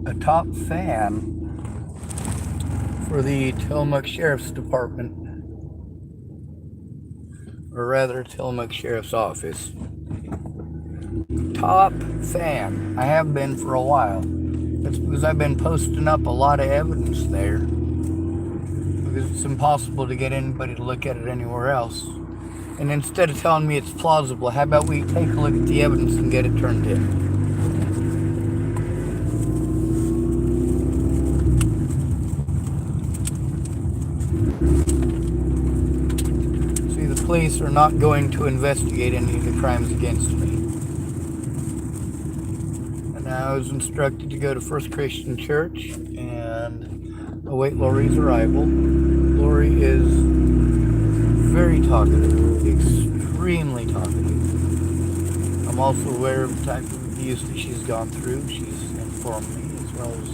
a top fan for the Tillamook Sheriff's Department, or rather, Tillamook Sheriff's Office. Top fan. I have been for a while. That's because I've been posting up a lot of evidence there. Because it's impossible to get anybody to look at it anywhere else. And instead of telling me it's plausible, how about we take a look at the evidence and get it turned in? See, the police are not going to investigate any of the crimes against me. And I was instructed to go to First Christian Church and await Lori's arrival. Lori is very talkative, extremely talkative. I'm also aware of the type of abuse that she's gone through. She's informed me, as well as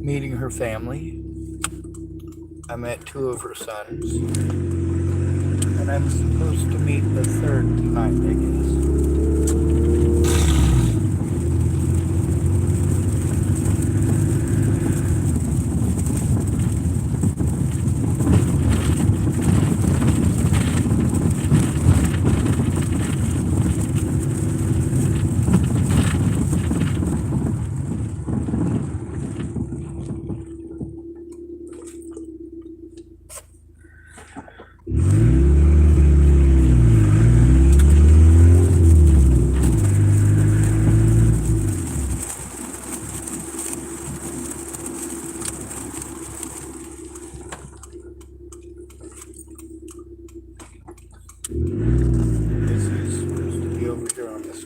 meeting her family. I met 2 of her sons, and I'm supposed to meet the 3rd tonight, I guess.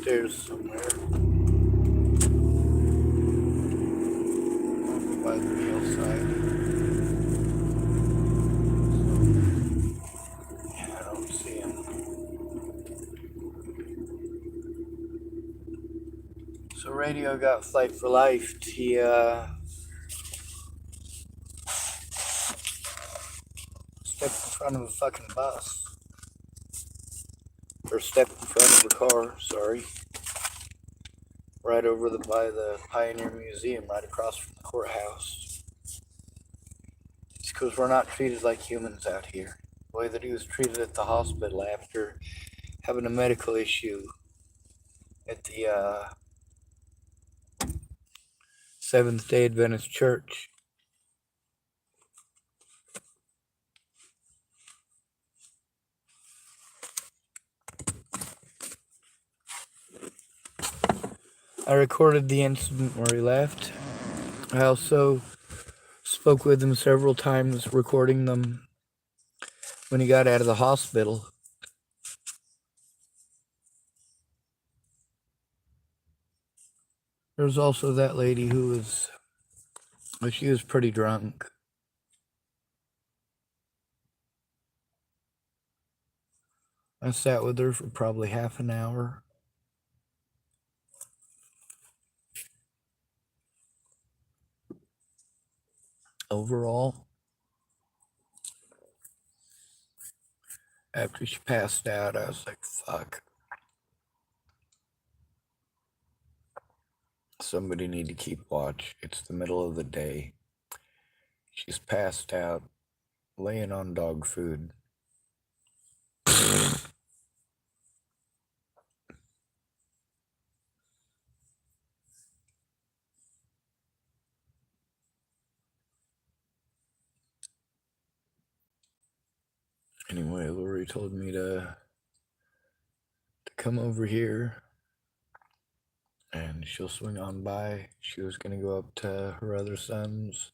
Stairs somewhere. Over by the hillside. Yeah, I don't see him. So Radio got Flight for Life. He stepped in front of a fucking bus. Or stepped in front of a car, sorry. Right over by the Pioneer Museum, right across from the courthouse. It's because we're not treated like humans out here. The way that he was treated at the hospital after having a medical issue at the Seventh-day Adventist Church. I recorded the incident where he left. I also spoke with him several times, recording them when he got out of the hospital. There's also that lady who was, well, she was pretty drunk. I sat with her for probably half an hour. Overall, after she passed out, I was like, fuck. Somebody need to keep watch. It's the middle of the day. She's passed out, laying on dog food. Anyway, Lori told me to come over here and she'll swing on by. She was going to go up to her other sons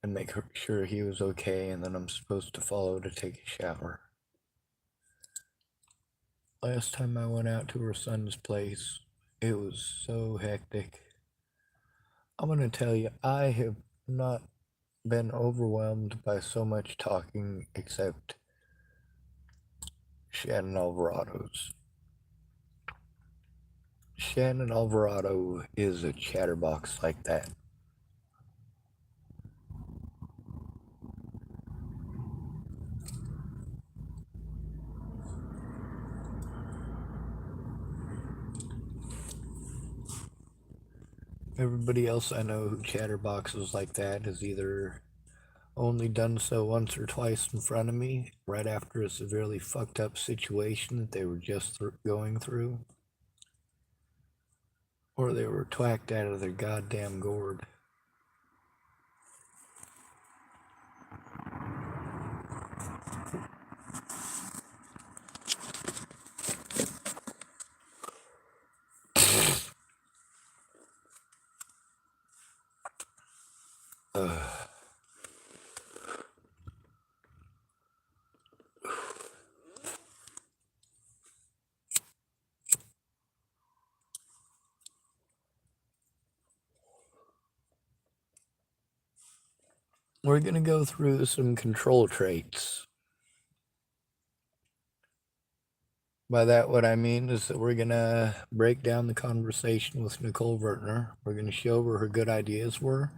and make sure he was okay, and then I'm supposed to follow to take a shower. Last time I went out to her son's place, it was so hectic. I'm going to tell you, I have not been overwhelmed by so much talking except Shannon Alvarado's. Shannon Alvarado is a chatterbox like that. Everybody else I know who chatterboxes like that has either only done so once or twice in front of me, right after a severely fucked up situation that they were just going through, or they were twacked out of their goddamn gourd. We're going to go through some control traits. By that, what I mean is that we're going to break down the conversation with Nicole Vertner. We're going to show where her good ideas were,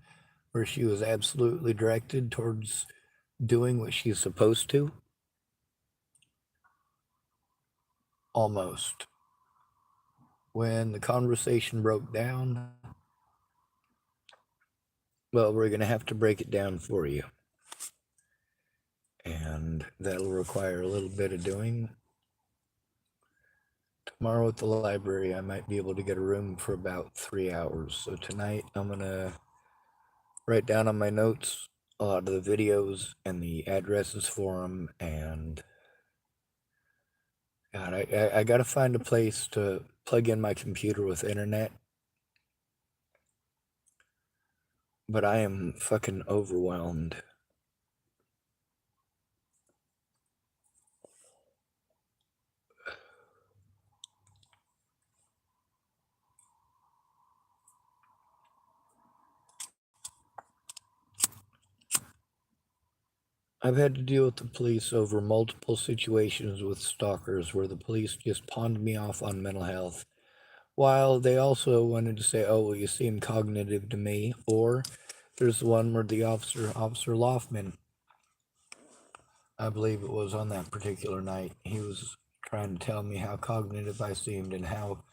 where she was absolutely directed towards doing what she's supposed to. Almost. When the conversation broke down, well, we're going to have to break it down for you. And that'll require a little bit of doing. Tomorrow at the library, I might be able to get a room for about 3 hours. So tonight, I'm going to write down on my notes a lot of the videos and the addresses for them. And God, I got to find a place to plug in my computer with internet. But I am fucking overwhelmed. I've had to deal with the police over multiple situations with stalkers where the police just pawned me off on mental health, while they also wanted to say, oh, well, you seem cognitive to me. Or there's the one where the Officer Loftman, I believe it was on that particular night, he was trying to tell me how cognitive I seemed and how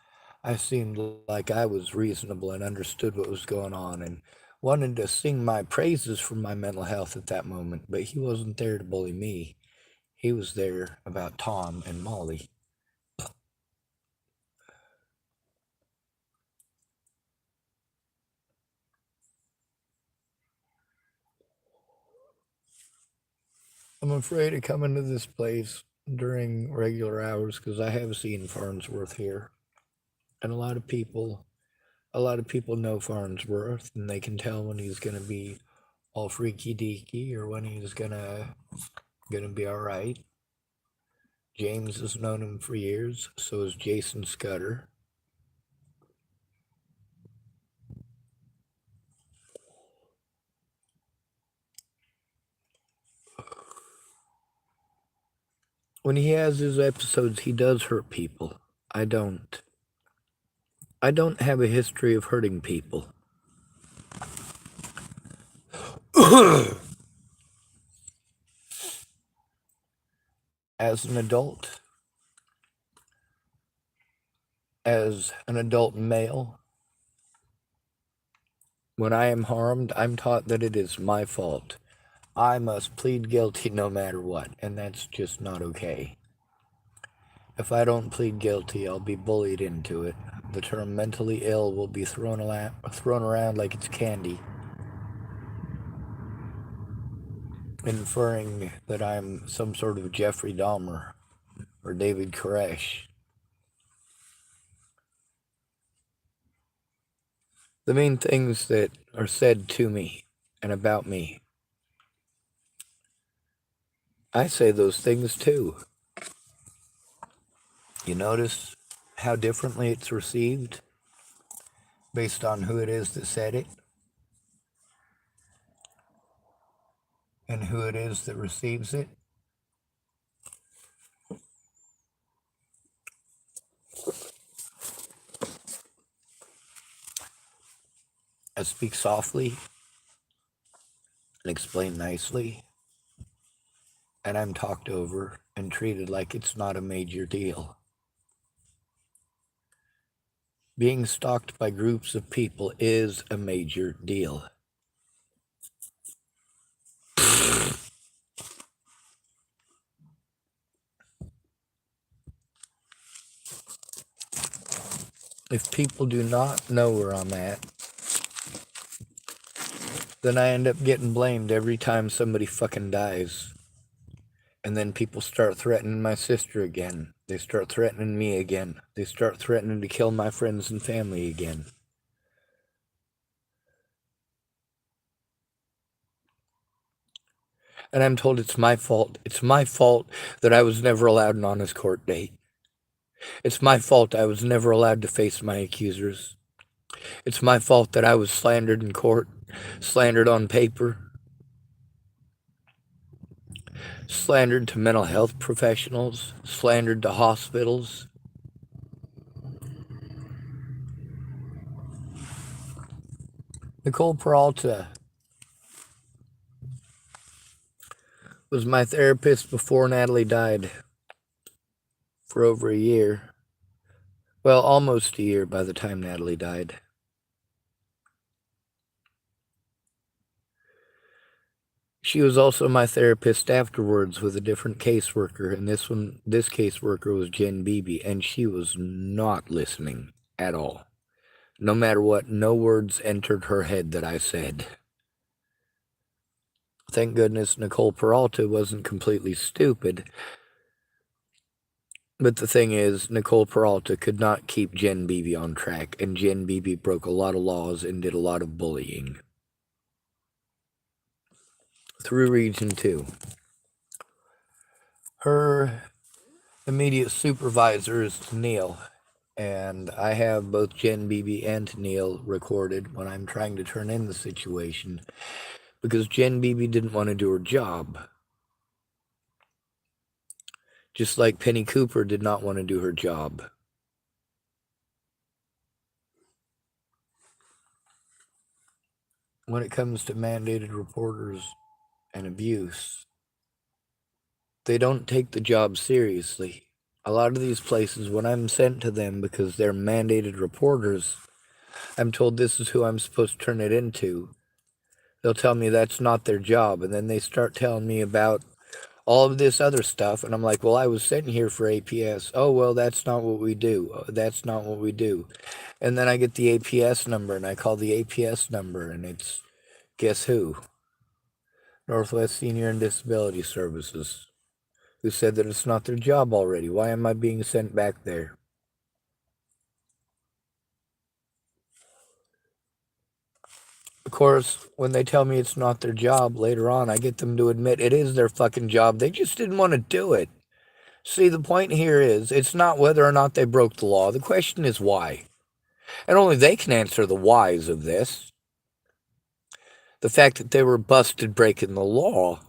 I seemed like I was reasonable and understood what was going on and wanted to sing my praises for my mental health at that moment, but he wasn't there to bully me. He was there about Tom and Molly. I'm afraid of coming to this place during regular hours because I have seen Farnsworth here. And a lot of people know Farnsworth and they can tell when he's going to be all freaky deaky or when he's gonna be all right. James has known him for years, so has Jason Scudder. When he has his episodes, he does hurt people. I don't. I don't have a history of hurting people. As an adult male, when I am harmed, I'm taught that it is my fault. I must plead guilty no matter what, and that's just not okay. If I don't plead guilty, I'll be bullied into it. The term mentally ill will be thrown around like it's candy, inferring that I'm some sort of Jeffrey Dahmer or David Koresh. The main things that are said to me and about me, I say those things too. You notice how differently it's received based on who it is that said it and who it is that receives it? I speak softly and explain nicely, and I'm talked over and treated like it's not a major deal. Being stalked by groups of people is a major deal. If people do not know where I'm at, then I end up getting blamed every time somebody fucking dies. And then people start threatening my sister again. They start threatening me again. They start threatening to kill my friends and family again. And I'm told it's my fault. It's my fault that I was never allowed an honest court date. It's my fault I was never allowed to face my accusers. It's my fault that I was slandered in court, slandered on paper, slandered to mental health professionals, slandered to hospitals. Nicole Peralta was my therapist before Natalie died for over a year. Well, almost a year by the time Natalie died. She was also my therapist afterwards with a different caseworker, and this caseworker was Jen Beebe, and she was not listening at all. No matter what, no words entered her head that I said. Thank goodness Nicole Peralta wasn't completely stupid. But the thing is, Nicole Peralta could not keep Jen Beebe on track, and Jen Beebe broke a lot of laws and did a lot of bullying. Through Region 2. Her immediate supervisor is Neil, and I have both Jen Beebe and Neil recorded when I'm trying to turn in the situation, because Jen Beebe didn't want to do her job. Just like Penny Cooper did not want to do her job. When it comes to mandated reporters and abuse, they don't take the job seriously. A lot of these places, when I'm sent to them because they're mandated reporters, I'm told this is who I'm supposed to turn it into. They'll tell me that's not their job, and then they start telling me about all of this other stuff, and I'm like, well, I was sent here for APS. Oh, well, that's not what we do. That's not what we do. And then I get the APS number, and I call the APS number, and it's, guess who? Northwest Senior and Disability Services, who said that it's not their job already. Why am I being sent back there? Of course, when they tell me it's not their job later on, I get them to admit it is their fucking job. They just didn't want to do it. See, the point here is, it's not whether or not they broke the law. The question is why. And only they can answer the whys of this. The fact that they were busted breaking the law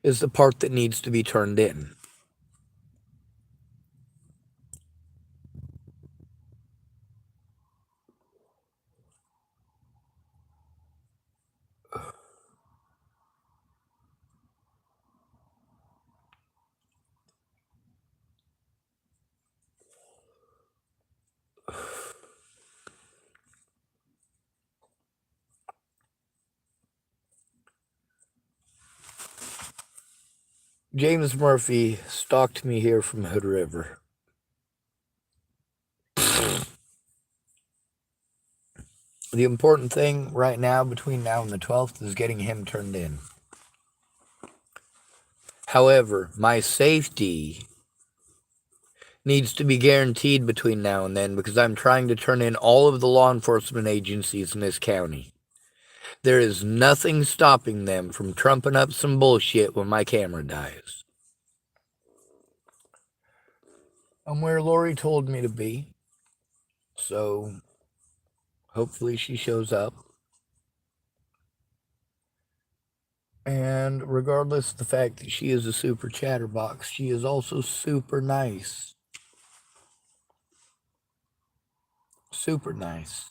is the part that needs to be turned in. James Murphy stalked me here from Hood River. The important thing right now, between now and the 12th, is getting him turned in. However, my safety needs to be guaranteed between now and then, because I'm trying to turn in all of the law enforcement agencies in this county. There is nothing stopping them from trumping up some bullshit when my camera dies. I'm where Lori told me to be, so hopefully she shows up. And regardless of the fact that she is a super chatterbox, she is also super nice. Super nice.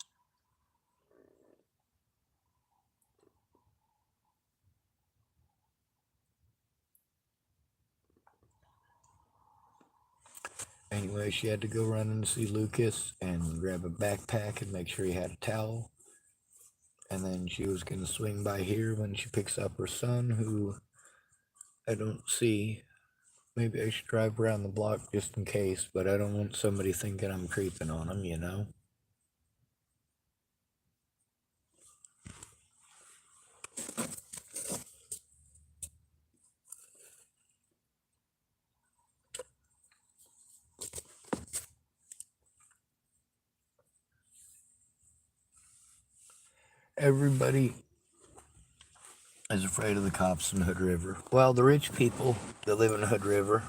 Anyway, she had to go running to see Lucas and grab a backpack and make sure he had a towel. And then she was going to swing by here when she picks up her son, who I don't see. Maybe I should drive around the block just in case, but I don't want somebody thinking I'm creeping on them, you know? Everybody is afraid of the cops in Hood River. Well, the rich people that live in Hood River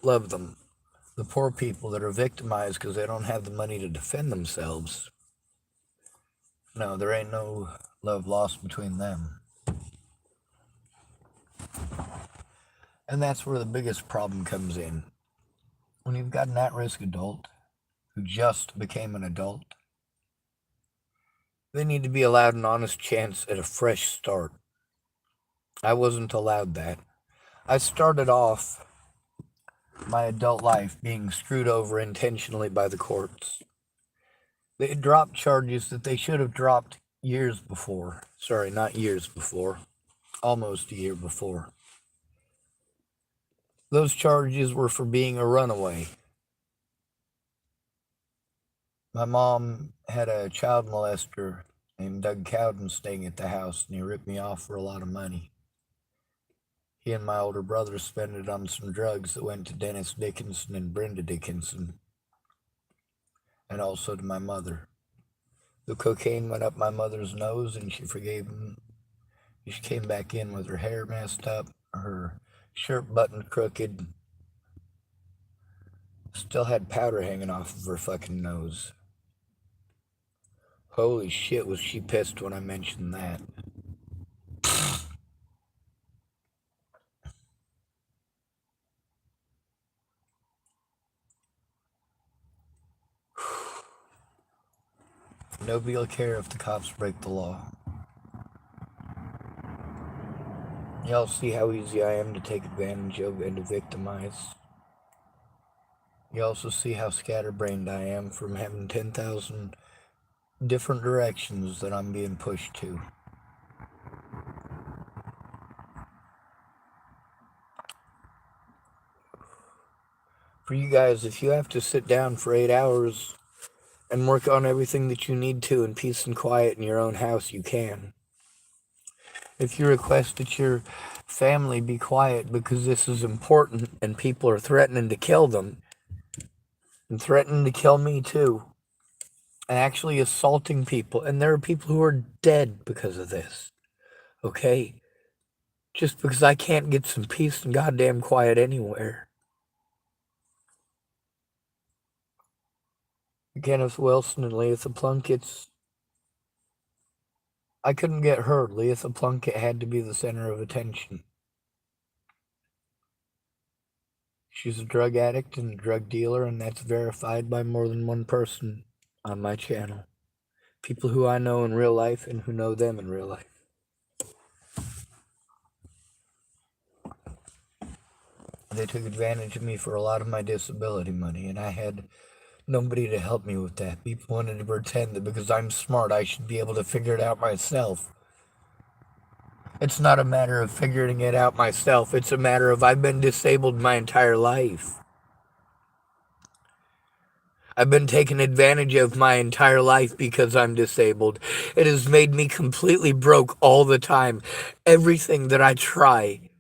love them. The poor people that are victimized because they don't have the money to defend themselves, no, there ain't no love lost between them. And that's where the biggest problem comes in. When you've got an at-risk adult who just became an adult, they need to be allowed an honest chance at a fresh start. I wasn't allowed that. I started off my adult life being screwed over intentionally by the courts. They dropped charges that they should have dropped years before. Sorry, not years before. Almost a year before. Those charges were for being a runaway. My mom had a child molester named Doug Cowden staying at the house, and he ripped me off for a lot of money. He and my older brother spent it on some drugs that went to Dennis Dickinson and Brenda Dickinson, and also to my mother. The cocaine went up my mother's nose, and she forgave him. She came back in with her hair messed up, her shirt buttoned crooked, still had powder hanging off of her fucking nose. Holy shit, was she pissed when I mentioned that. Nobody will care if the cops break the law. Y'all see how easy I am to take advantage of and to victimize. You also see how scatterbrained I am from having 10,000 different directions that I'm being pushed to. For you guys, if you have to sit down for 8 hours and work on everything that you need to in peace and quiet in your own house, you can. If you request that your family be quiet because this is important and people are threatening to kill them, and threatening to kill me too, and actually assaulting people, and there are people who are dead because of this, okay? Just because I can't get some peace and goddamn quiet anywhere. Kenneth Wilson and Leatha Plunkett's. I couldn't get her. Leatha Plunkett had to be the center of attention. She's a drug addict and a drug dealer, and that's verified by more than one person on my channel. People who I know in real life and who know them in real life. They took advantage of me for a lot of my disability money, and I had nobody to help me with that. People wanted to pretend that because I'm smart, I should be able to figure it out myself. It's not a matter of figuring it out myself. It's a matter of I've been disabled my entire life. I've been taken advantage of my entire life because I'm disabled. It has made me completely broke all the time. Everything that I try,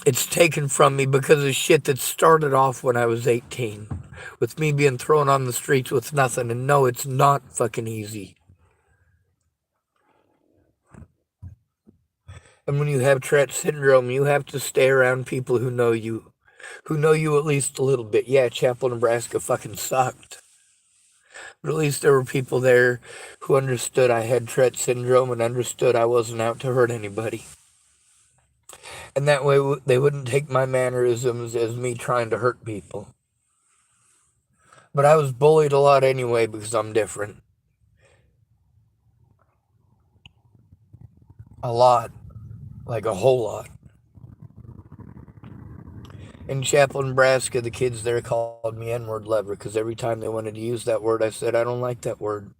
it's taken from me because of shit that started off when I was 18. With me being thrown on the streets with nothing. And no, it's not fucking easy. And when you have Tourette syndrome, you have to stay around people who know you at least a little bit. Yeah, Chapel, Nebraska fucking sucked. But at least there were people there who understood I had Tourette syndrome and understood I wasn't out to hurt anybody. And that way they wouldn't take my mannerisms as me trying to hurt people. But I was bullied a lot anyway because I'm different. A lot. Like a whole lot. In Chapel, Nebraska, the kids there called me N-word lover because every time they wanted to use that word, I said, I don't like that word.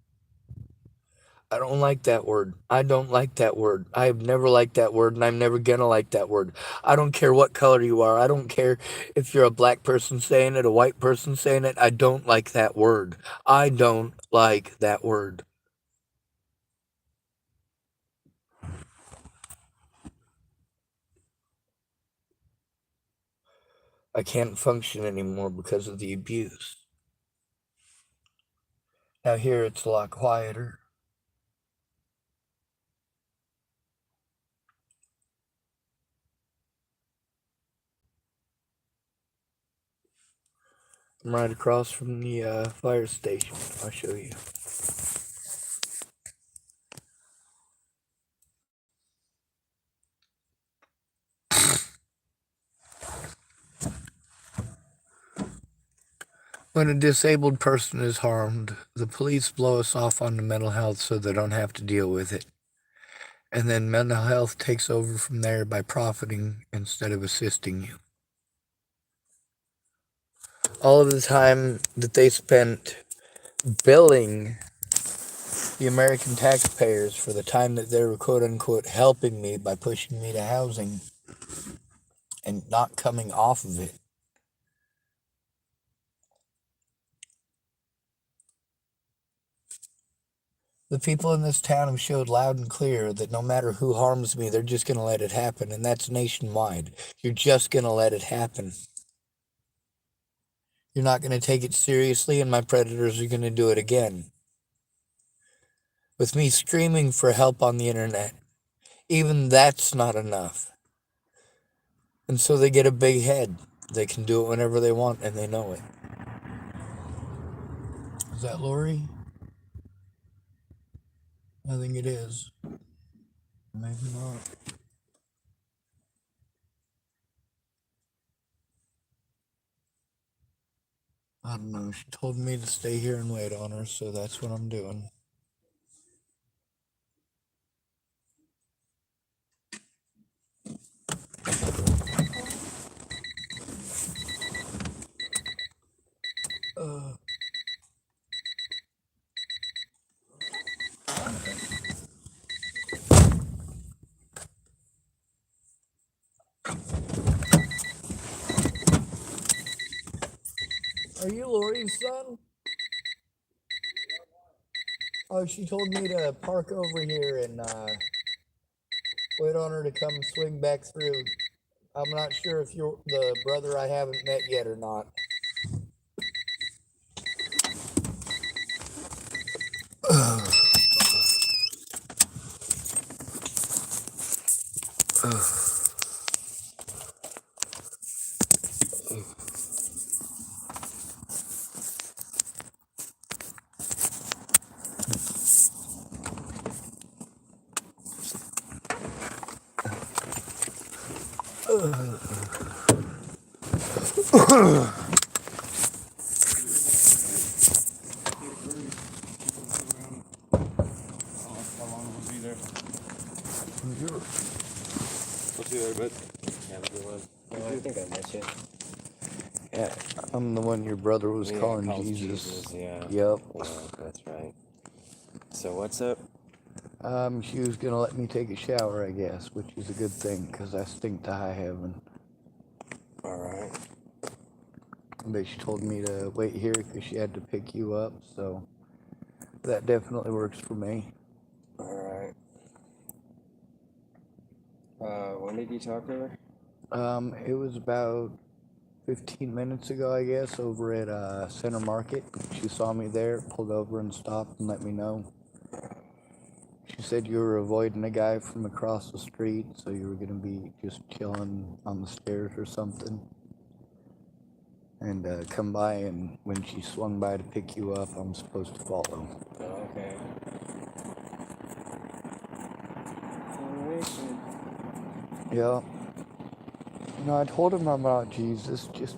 I don't like that word. I don't like that word. I have never liked that word, and I'm never gonna like that word. I don't care what color you are. I don't care if you're a black person saying it, a white person saying it. I don't like that word. I don't like that word. I can't function anymore because of the abuse. Now here it's a lot quieter. I'm right across from the fire station. I'll show you. When a disabled person is harmed, the police blow us off onto mental health so they don't have to deal with it. And then mental health takes over from there by profiting instead of assisting you. All of the time that they spent billing the American taxpayers for the time that they were quote unquote helping me by pushing me to housing and not coming off of it. The people in this town have showed loud and clear that no matter who harms me, they're just going to let it happen. And that's nationwide. You're just going to let it happen. You're not going to take it seriously, and my predators are going to do it again. With me screaming for help on the internet, even that's not enough. And so they get a big head. They can do it whenever they want, and they know it. Is that Lori? I think it is. Maybe not. I don't know. She told me to stay here and wait on her, so that's what I'm doing. Are you Lori's son? Oh, she told me to park over here and wait on her to come swing back through. I'm not sure if you're the brother I haven't met yet or not. Yeah, I'm the one your brother was calling Jesus. Yeah. Yep. Yeah, that's right. So what's up? She was gonna let me take a shower, I guess, which is a good thing because I stink to high heaven. All right. But she told me to wait here because she had to pick you up, so that definitely works for me. All right. When did you talk to her? It was about 15 minutes ago, I guess, over at Center Market. She saw me there, pulled over and stopped and let me know. She said you were avoiding a guy from across the street, so you were going to be just chilling on the stairs or something. And come by, and when she swung by to pick you up, I'm supposed to follow. Oh, okay. All right. Yeah. You know, I told him about Jesus, just...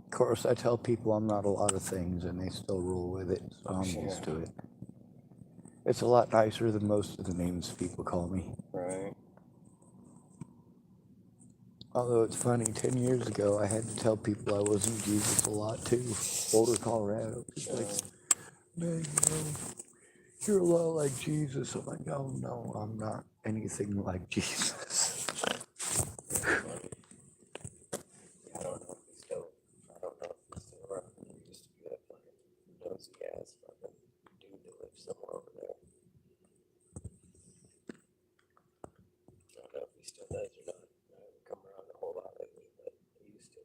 Of course, I tell people I'm not a lot of things, and they still roll with it, so I'm used to it. It's a lot nicer than most of the names people call me. Right. Although it's funny, 10 years ago, I had to tell people I wasn't Jesus a lot too. Boulder, Colorado. People like, man, you're a lot like Jesus. I'm like, oh no, I'm not anything like Jesus. I don't know if he's still. I don't know if he's still around. He used to be that fucking nosy ass fucking dude that lives somewhere over there. I don't know if he still does or not. I haven't come around a whole lot lately, but he used to.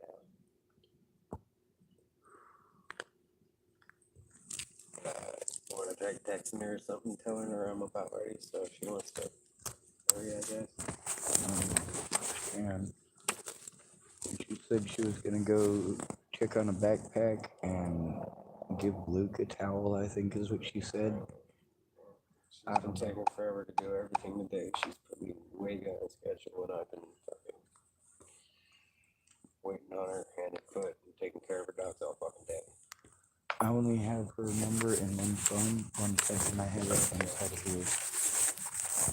Yeah. Want to try texting her or something, telling her I'm about ready, so if she wants to hurry, I guess. And she said she was gonna go check on a backpack and give Luke a towel, I think is what she said. She's been taking forever to do everything today. She's put me way behind schedule, and I've been fucking waiting on her hand and foot and taking care of her dogs all fucking day. I only have her number and one phone. 1 second, I have it inside of here.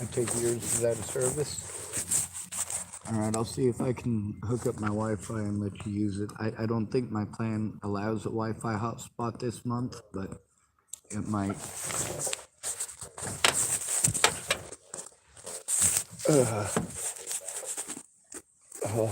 I take yours is out of service. Alright, I'll see if I can hook up my Wi-Fi and let you use it. I don't think my plan allows a Wi-Fi hotspot this month, but it might. Oh.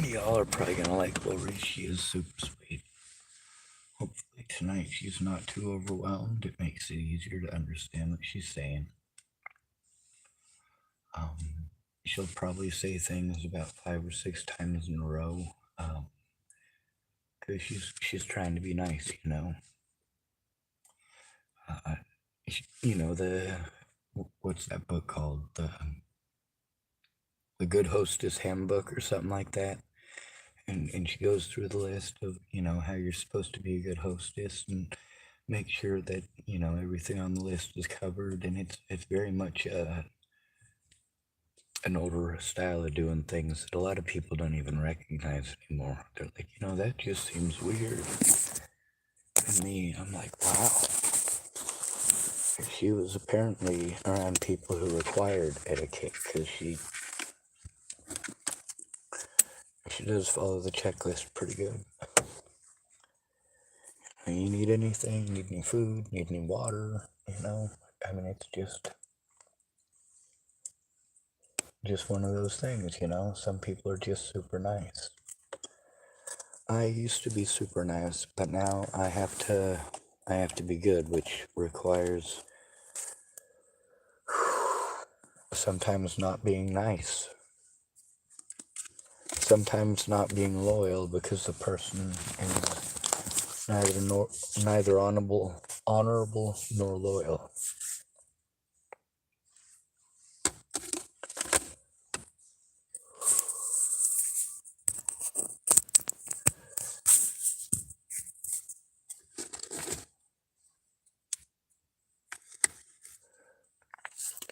Y'all are probably gonna like Lori. She is super sweet. Hopefully tonight she's not too overwhelmed. It makes it easier to understand what she's saying. She'll probably say things about 5 or 6 times in a row. Cause she's trying to be nice, you know. You know what's that book called? The Good Hostess Handbook or something like that. And she goes through the list of, you know, how you're supposed to be a good hostess and make sure that, you know, everything on the list is covered. And it's very much an older style of doing things that a lot of people don't even recognize anymore. They're like, you know, that just seems weird. And me, I'm like, wow. She was apparently around people who required etiquette because she does follow the checklist pretty good. You need anything, need any food, need any water, you know? I mean, it's just one of those things, you know? Some people are just super nice. I used to be super nice, but now I have to be good, which requires sometimes not being nice. Sometimes not being loyal because the person is neither honorable nor loyal.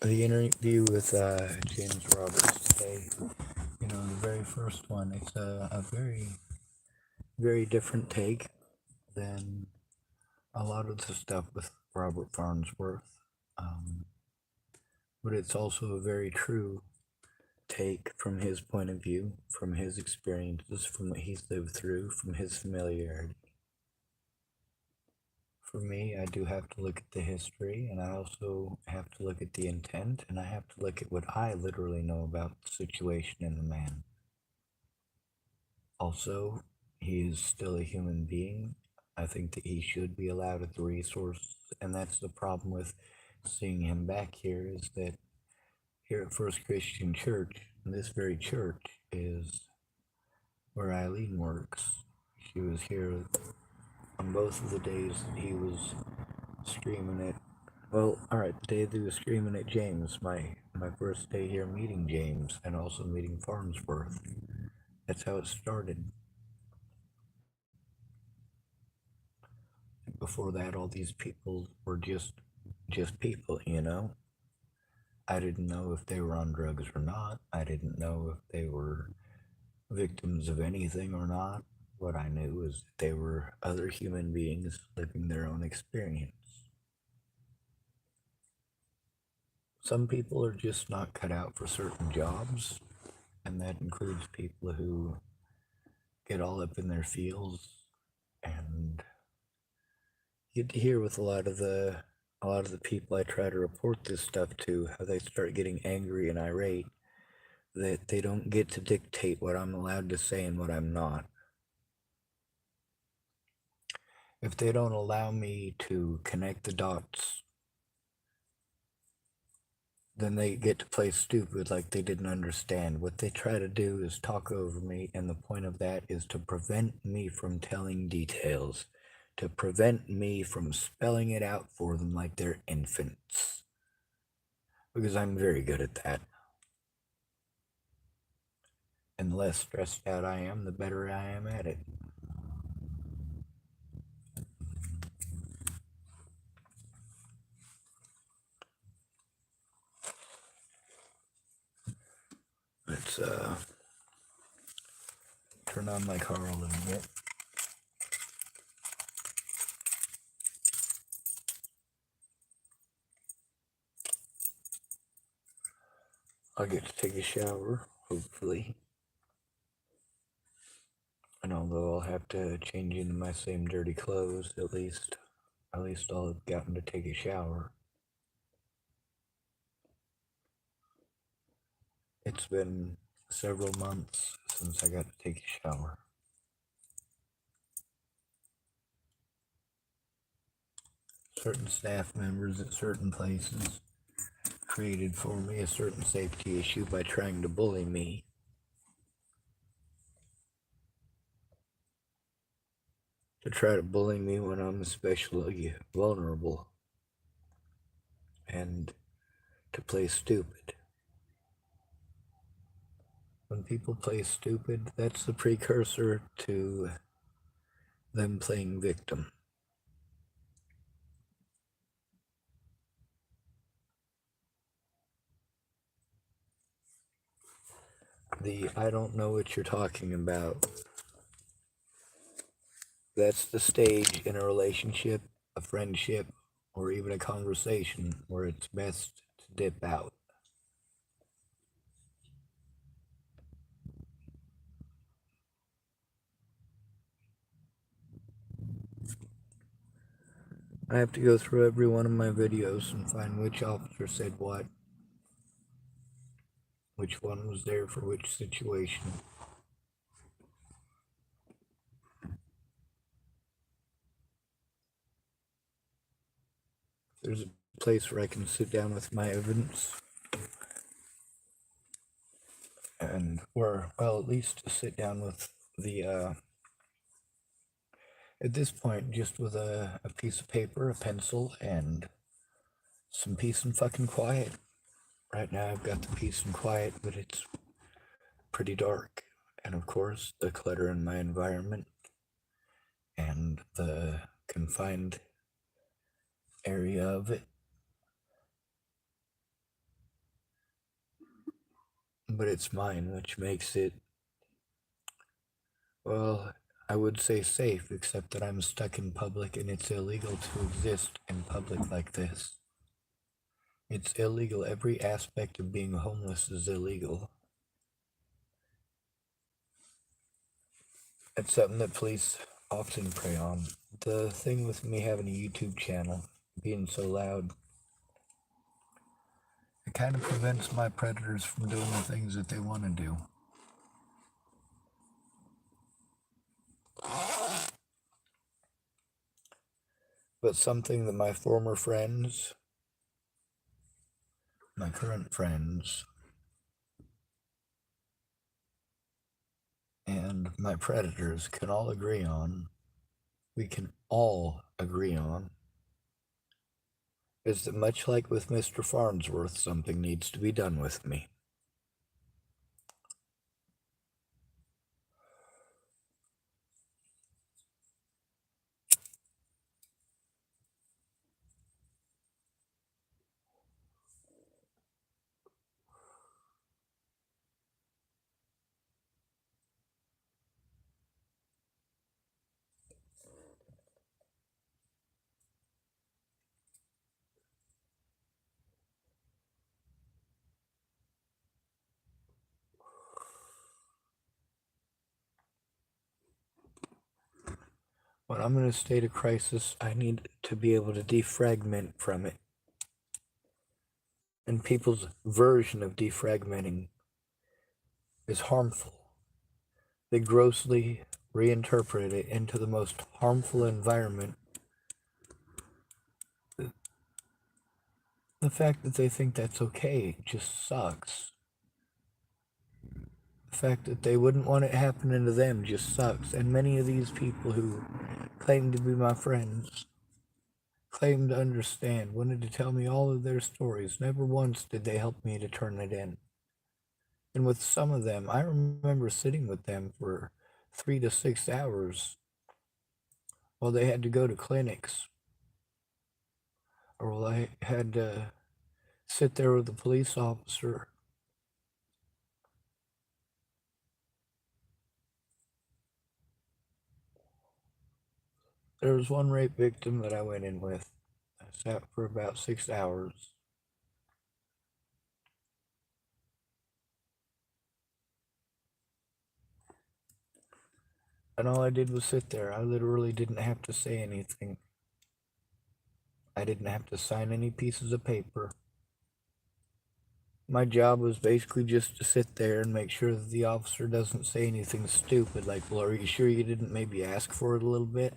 The interview with James Roberts today, you know, the very first one, it's a very, very different take than a lot of the stuff with Robert Farnsworth. But it's also a very true take from his point of view, from his experiences, from what he's lived through, from his familiarity. For me, I do have to look at the history, and I also have to look at the intent, and I have to look at what I literally know about the situation and the man. Also, he is still a human being. I think that he should be allowed the resources, and that's the problem with seeing him back here is that here at First Christian Church. And this very church is where Eileen works. She was here on both of the days that he was screaming at, well, alright, the day that he was screaming at James, my first day here meeting James, and also meeting Farnsworth. That's how it started. Before that, all these people were just people, you know? I didn't know if they were on drugs or not. I didn't know if they were victims of anything or not. What I knew was that they were other human beings living their own experience. Some people are just not cut out for certain jobs, and that includes people who get all up in their feels. And you get to hear with a lot of the people I try to report this stuff to, how they start getting angry and irate that they don't get to dictate what I'm allowed to say and what I'm not. If they don't allow me to connect the dots, then they get to play stupid like they didn't understand. What they try to do is talk over me, and the point of that is to prevent me from telling details, to prevent me from spelling it out for them like they're infants. Because I'm very good at that. And the less stressed out I am, the better I am at it. Let's turn on my car a little bit. I'll get to take a shower, hopefully. And although I'll have to change into my same dirty clothes, at least I'll have gotten to take a shower. It's been several months since I got to take a shower. Certain staff members at certain places created for me a certain safety issue by trying to bully me. To try to bully me when I'm especially vulnerable. And to play stupid. When people play stupid, that's the precursor to them playing victim. The I don't know what you're talking about. That's the stage in a relationship, a friendship, or even a conversation where it's best to dip out. I have to go through every one of my videos and find which officer said what, which one was there for which situation. There's a place where I can sit down with my evidence, and where, well, at least to sit down with the, at this point, just with a piece of paper, a pencil, and some peace and fucking quiet. Right now I've got the peace and quiet, but it's pretty dark. And of course, the clutter in my environment and the confined area of it. But it's mine, which makes it, well, I would say safe, except that I'm stuck in public and it's illegal to exist in public like this. It's illegal. Every aspect of being homeless is illegal. It's something that police often prey on. The thing with me having a YouTube channel, being so loud, it kind of prevents my predators from doing the things that they want to do. But something that my former friends my current friends, and my predators can all agree on, we can all agree on, is that much like with Mr. Farnsworth, something needs to be done with me. When I'm in a state of crisis, I need to be able to defragment from it. And people's version of defragmenting is harmful. They grossly reinterpret it into the most harmful environment. The fact that they think that's okay just sucks. The fact that they wouldn't want it happening to them just sucks. And many of these people who claim to be my friends, claim to understand, wanted to tell me all of their stories. Never once did they help me to turn it in. And with some of them, I remember sitting with them for 3 to 6 hours while they had to go to clinics, or while I had to sit there with a police officer. There was one rape victim that I went in with. I sat for about 6 hours. And all I did was sit there. I literally didn't have to say anything. I didn't have to sign any pieces of paper. My job was basically just to sit there and make sure that the officer doesn't say anything stupid like, well, are you sure you didn't maybe ask for it a little bit?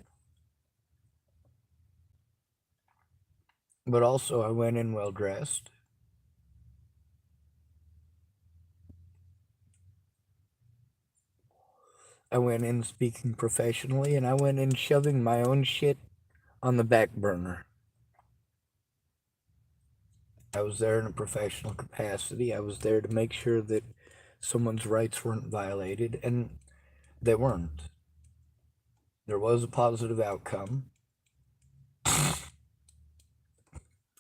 But also, I went in well dressed. I went in speaking professionally, and I went in shoving my own shit on the back burner. I was there in a professional capacity. I was there to make sure that someone's rights weren't violated, and they weren't. There was a positive outcome.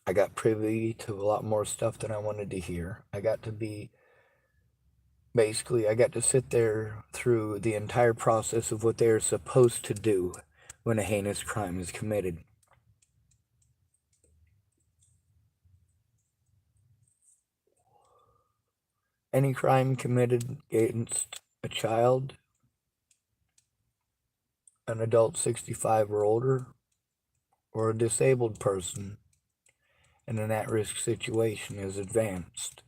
I got privy to a lot more stuff than I wanted to hear. I got to sit there through the entire process of what they are supposed to do when a heinous crime is committed. Any crime committed against a child, an adult 65 or older, or a disabled person in an at-risk situation is advanced.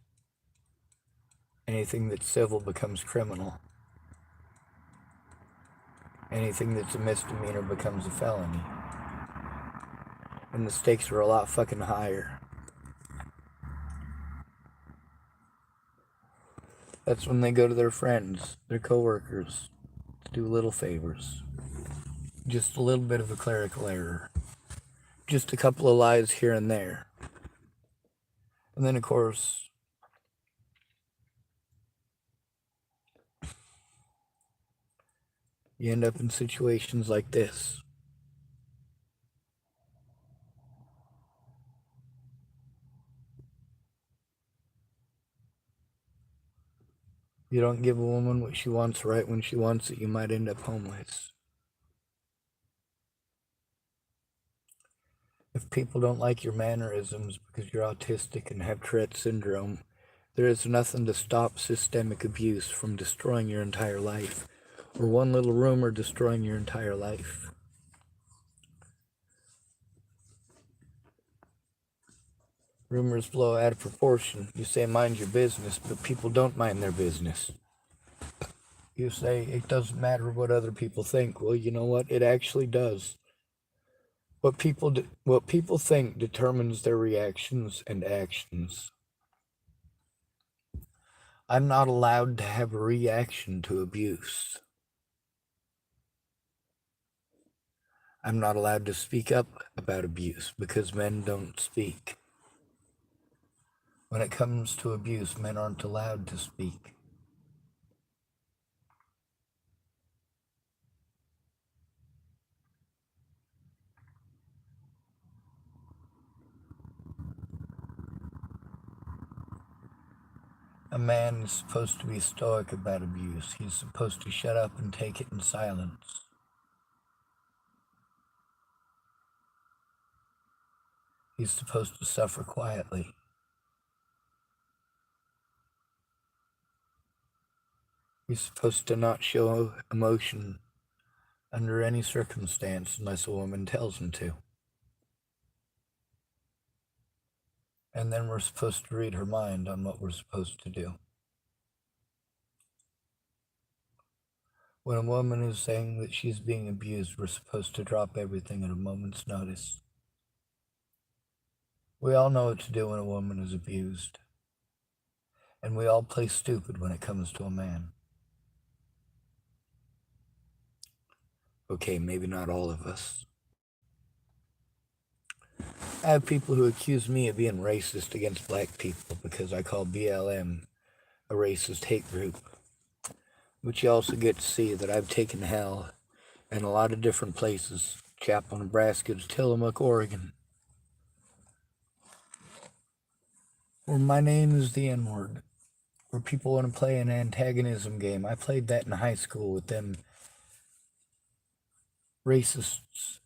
Anything that's civil becomes criminal. Anything that's a misdemeanor becomes a felony. And the stakes are a lot fucking higher. That's when they go to their friends, their coworkers, to do little favors. Just a little bit of a clerical error. Just a couple of lies here and there. And then, of course, you end up in situations like this. You don't give a woman what she wants right when she wants it, you might end up homeless. If people don't like your mannerisms because you're autistic and have Tourette syndrome, there is nothing to stop systemic abuse from destroying your entire life, or one little rumor destroying your entire life. Rumors blow out of proportion. You say mind your business, but people don't mind their business. You say it doesn't matter what other people think. Well, you know what? It actually does. What people think determines their reactions and actions. I'm not allowed to have a reaction to abuse. I'm not allowed to speak up about abuse because men don't speak. When it comes to abuse, men aren't allowed to speak. A man is supposed to be stoic about abuse. He's supposed to shut up and take it in silence. He's supposed to suffer quietly. He's supposed to not show emotion under any circumstance unless a woman tells him to. And then we're supposed to read her mind on what we're supposed to do. When a woman is saying that she's being abused, we're supposed to drop everything at a moment's notice. We all know what to do when a woman is abused. And we all play stupid when it comes to a man. Okay, maybe not all of us. I have people who accuse me of being racist against black people because I call BLM a racist hate group. But you also get to see that I've taken hell in a lot of different places. Chapel, Nebraska to Tillamook, Oregon. Where my name is the N-word. Where people want to play an antagonism game. I played that in high school with them racists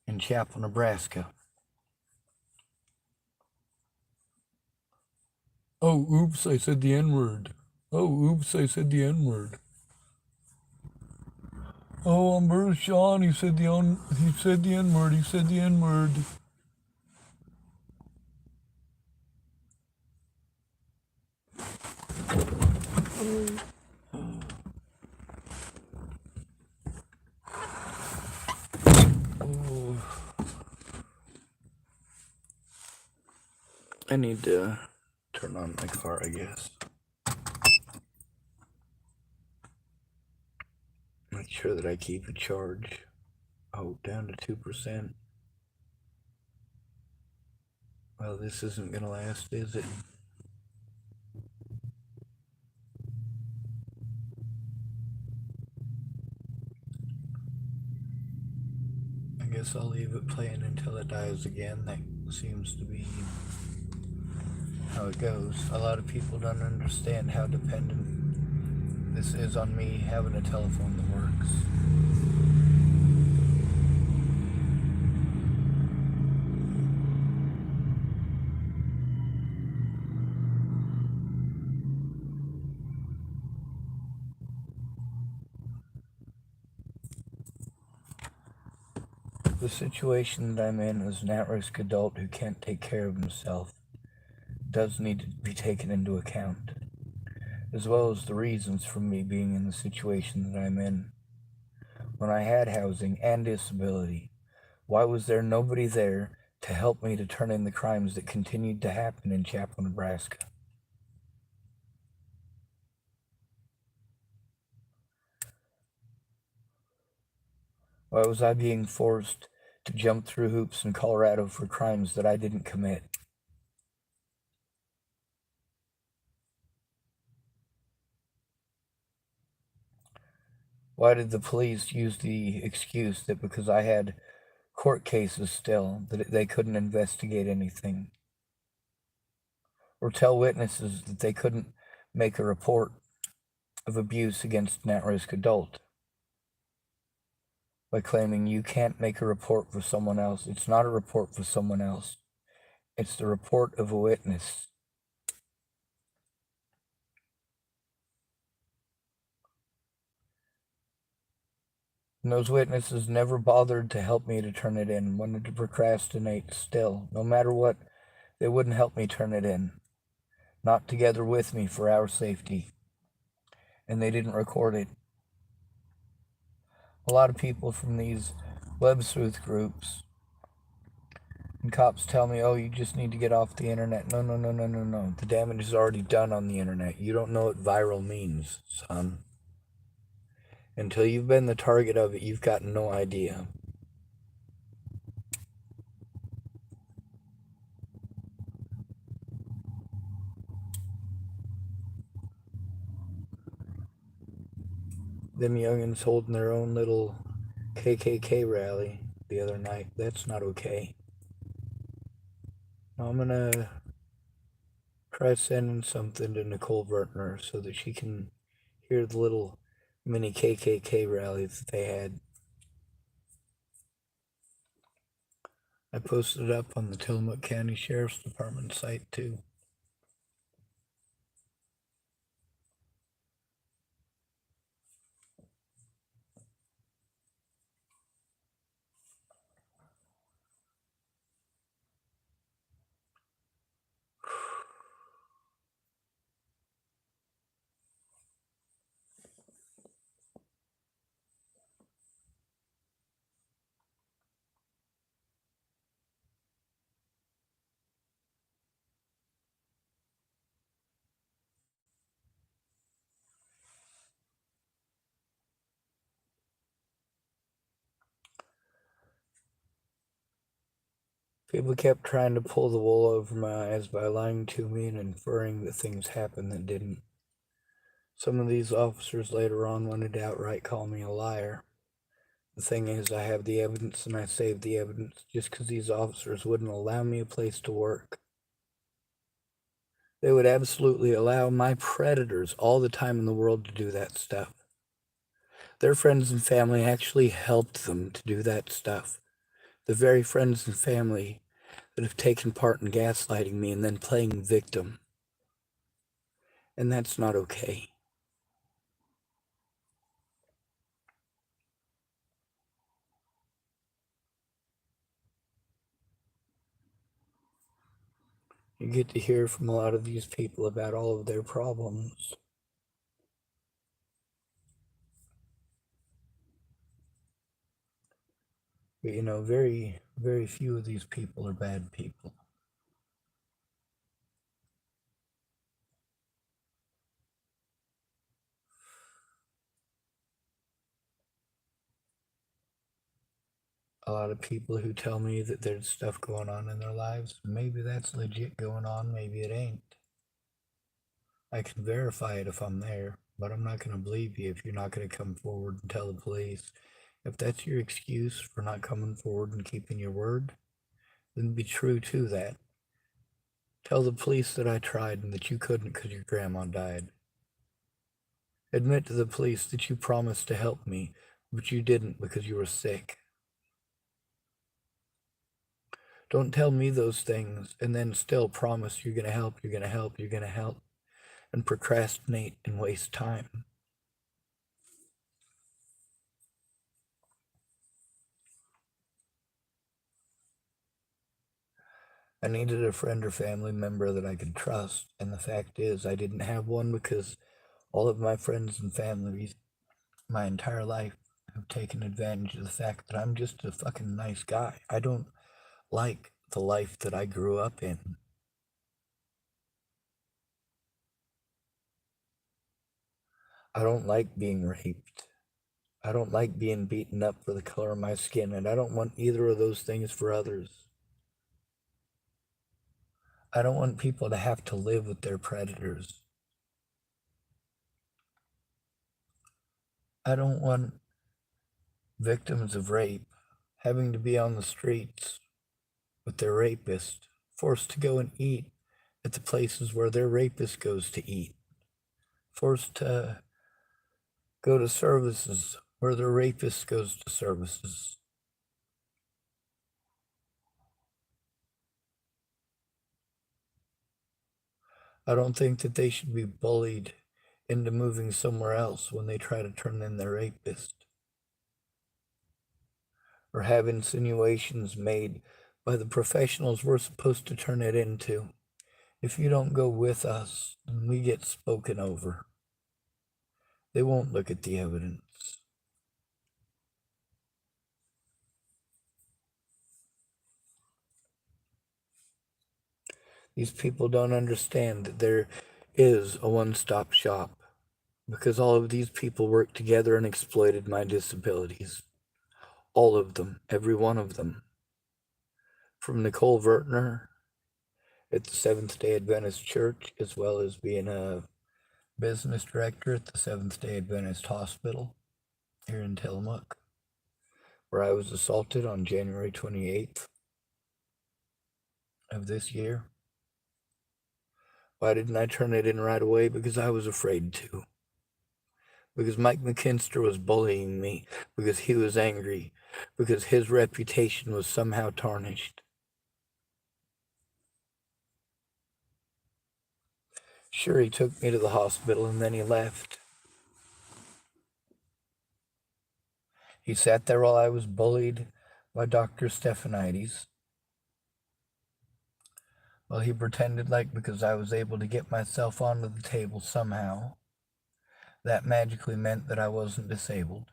in Chapel, Nebraska. Oh, oops, I said the N-word. Oh, oops, I said the N-word. Oh, I'm Bruce Sean. He said the N-word. He said the N-word. Oh. I need to turn on my car, I guess. Make sure that I keep a charge. Oh, down to 2%. Well, this isn't gonna last, is it? I guess I'll leave it playing until it dies again. That seems to be how it goes. A lot of people don't understand how dependent this is on me having a telephone that works. The situation that I'm in as an at-risk adult who can't take care of himself does need to be taken into account, as well as the reasons for me being in the situation that I'm in. When I had housing and disability, why was there nobody there to help me to turn in the crimes that continued to happen in Chapel, Nebraska? Why was I being forced to jump through hoops in Colorado for crimes that I didn't commit? Why did the police use the excuse that because I had court cases still, that they couldn't investigate anything? Or tell witnesses that they couldn't make a report of abuse against an at-risk adult by claiming you can't make a report for someone else. It's not a report for someone else. It's the report of a witness. And those witnesses never bothered to help me to turn it in, wanted to procrastinate still. No matter what, they wouldn't help me turn it in. Not together with me for our safety. And they didn't record it. A lot of people from these web sleuth groups And cops tell me, oh, you just need to get off the internet. No, no, no, no, no, no. The damage is already done on the internet. You don't know what viral means, son. Until you've been the target of it, you've got no idea. Them youngins holding their own little KKK rally the other night. That's not okay. I'm gonna try sending something to Nicole Vertner so that she can hear the little mini KKK rallies that they had. I posted it up on the Tillamook County Sheriff's Department site too. People kept trying to pull the wool over my eyes by lying to me and inferring that things happened that didn't. Some of these officers later on wanted to outright call me a liar. The thing is, I have the evidence and I saved the evidence just because these officers wouldn't allow me a place to work. They would absolutely allow my predators all the time in the world to do that stuff. Their friends and family actually helped them to do that stuff. The very friends and family that have taken part in gaslighting me and then playing victim. And that's not okay. You get to hear from a lot of these people about all of their problems. But you know, very, very few of these people are bad people. A lot of people who tell me that there's stuff going on in their lives, maybe that's legit going on, maybe it ain't. I can verify it if I'm there, but I'm not going to believe you if you're not going to come forward and tell the police. If that's your excuse for not coming forward and keeping your word, then be true to that. Tell the police that I tried and that you couldn't because your grandma died. Admit to the police that you promised to help me, but you didn't because you were sick. Don't tell me those things and then still promise you're going to help, you're going to help, you're going to help, and procrastinate and waste time. I needed a friend or family member that I could trust, and the fact is I didn't have one because all of my friends and families my entire life have taken advantage of the fact that I'm just a fucking nice guy. I don't like the life that I grew up in. I don't like being raped. I don't like being beaten up for the color of my skin, and I don't want either of those things for others. I don't want people to have to live with their predators. I don't want victims of rape having to be on the streets with their rapist, forced to go and eat at the places where their rapist goes to eat, forced to go to services where their rapist goes to services. I don't think that they should be bullied into moving somewhere else when they try to turn in their rapist, or have insinuations made by the professionals we're supposed to turn it into. If you don't go with us, then we get spoken over. They won't look at the evidence. These people don't understand that there is a one-stop shop because all of these people worked together and exploited my disabilities. All of them, every one of them. From Nicole Vertner at the Seventh-day Adventist Church, as well as being a business director at the Seventh-day Adventist Hospital here in Tillamook, where I was assaulted on January 28th of this year. Why didn't I turn it in right away? Because I was afraid to. Because Mike McKinster was bullying me. Because he was angry. Because his reputation was somehow tarnished. Sure, he took me to the hospital and then he left. He sat there while I was bullied by Dr. Stephanides. Well, he pretended like because I was able to get myself onto the table somehow, that magically meant that I wasn't disabled.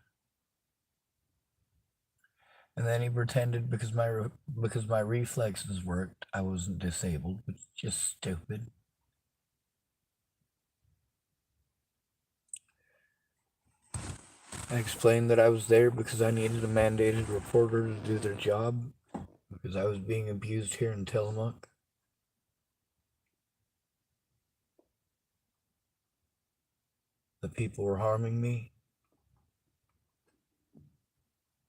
And then he pretended because my reflexes worked, I wasn't disabled, which is just stupid. I explained that I was there because I needed a mandated reporter to do their job, because I was being abused here in Tillamook. The people were harming me.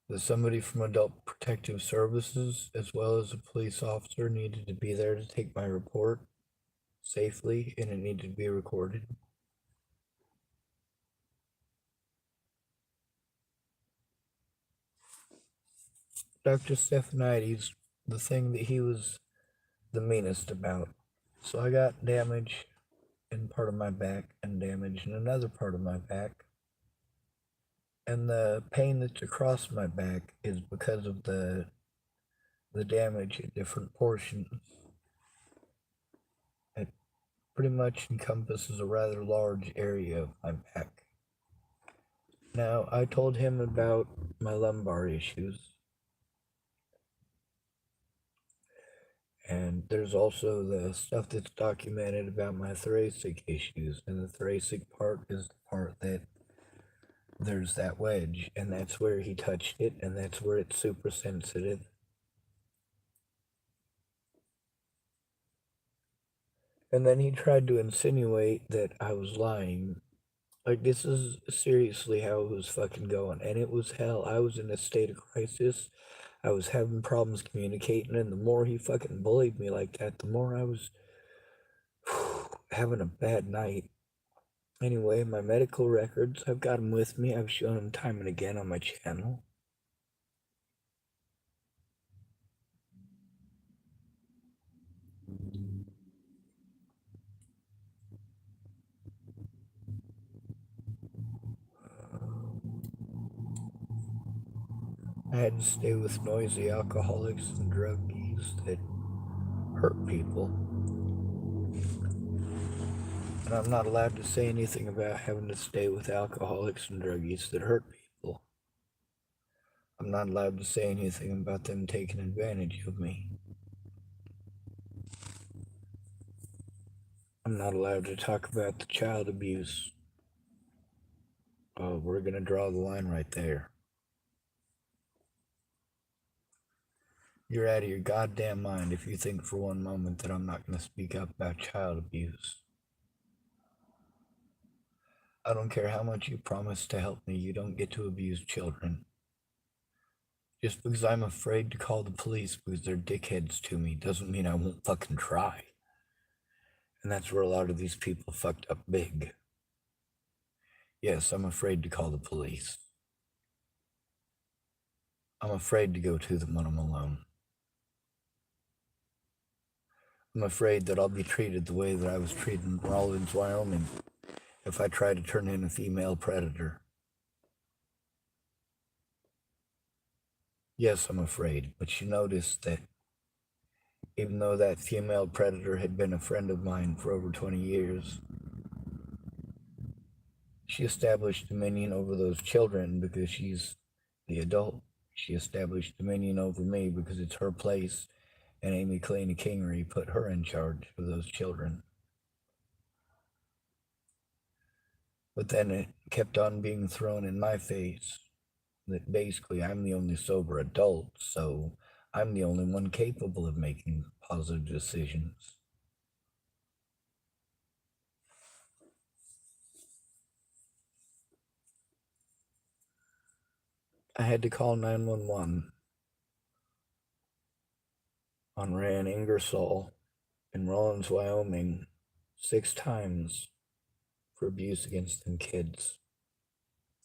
That somebody from Adult Protective Services, as well as a police officer, needed to be there to take my report safely, and it needed to be recorded. Dr. Stephanides, the thing that he was the meanest about. So I got damage in part of my back and damage in another part of my back. And the pain that's across my back is because of the damage at different portions. It pretty much encompasses a rather large area of my back. Now, I told him about my lumbar issues. And there's also the stuff that's documented about my thoracic issues. And the thoracic part is the part that there's that wedge. And that's where he touched it. And that's where it's super sensitive. And then he tried to insinuate that I was lying. Like, this is seriously how it was fucking going. And it was hell. I was in a state of crisis. I was having problems communicating, and the more he fucking bullied me like that, the more I was having a bad night. Anyway, my medical records, I've got them with me. I've shown them time and again on my channel. I had to stay with noisy alcoholics and druggies that hurt people. And I'm not allowed to say anything about having to stay with alcoholics and druggies that hurt people. I'm not allowed to say anything about them taking advantage of me. I'm not allowed to talk about the child abuse. Oh, we're going to draw the line right there. You're out of your goddamn mind if you think for one moment that I'm not going to speak up about child abuse. I don't care how much you promise to help me, you don't get to abuse children. Just because I'm afraid to call the police because they're dickheads to me doesn't mean I won't fucking try. And that's where a lot of these people fucked up big. Yes, I'm afraid to call the police. I'm afraid to go to them when I'm alone. I'm afraid that I'll be treated the way that I was treated in Rawlins, Wyoming, if I try to turn in a female predator. Yes, I'm afraid, but you notice that even though that female predator had been a friend of mine for over 20 years, she established dominion over those children because she's the adult. She established dominion over me because it's her place, and Amy Kalina Kingery put her in charge of those children. But then it kept on being thrown in my face that basically I'm the only sober adult, so I'm the only one capable of making positive decisions. I had to call 911 on Ryan Ingersoll in Rawlins, Wyoming, 6 times for abuse against them kids.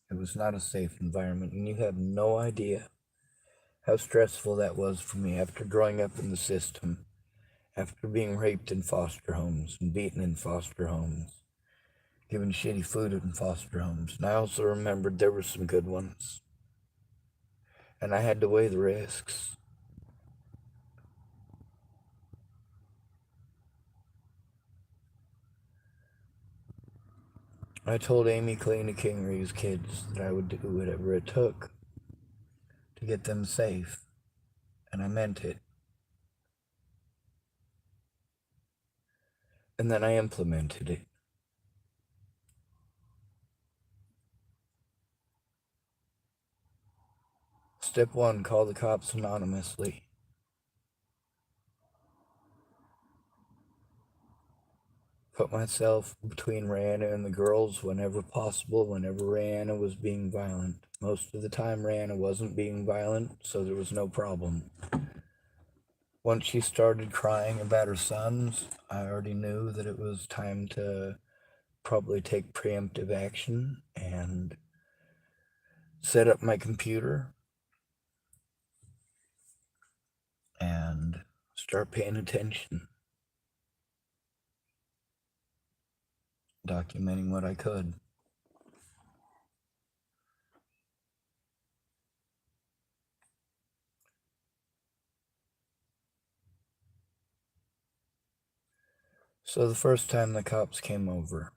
It was not a safe environment, and you have no idea how stressful that was for me after growing up in the system, after being raped in foster homes and beaten in foster homes, given shitty food in foster homes. And I also remembered there were some good ones, and I had to weigh the risks. I told Amy Kalina Kingery's kids that I would do whatever it took to get them safe, and I meant it. And then I implemented it. Step 1, call the cops anonymously. Put myself between Rihanna and the girls whenever possible, whenever Rihanna was being violent. Most of the time, Rihanna wasn't being violent, so there was no problem. Once she started crying about her sons, I already knew that it was time to probably take preemptive action and set up my computer and start paying attention, documenting what I could. So the first time the cops came over,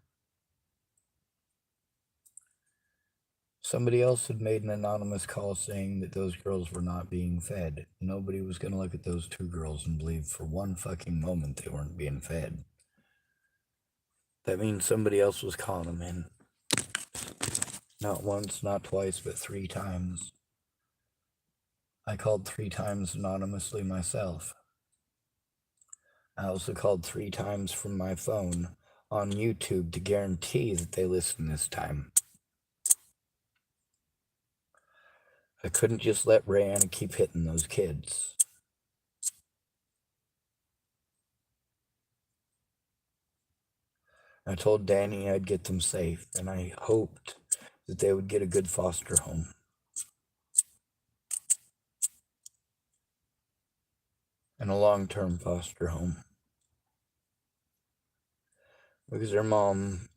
somebody else had made an anonymous call saying that those girls were not being fed. Nobody was going to look at those 2 girls and believe for one fucking moment they weren't being fed. That means somebody else was calling them in. Not once, not twice, but 3 times. I called 3 times anonymously myself. I also called 3 times from my phone on YouTube to guarantee that they listened this time. I couldn't just let Rihanna keep hitting those kids. I told Danny I'd get them safe, and I hoped that they would get a good foster home. And a long-term foster home. Because their mom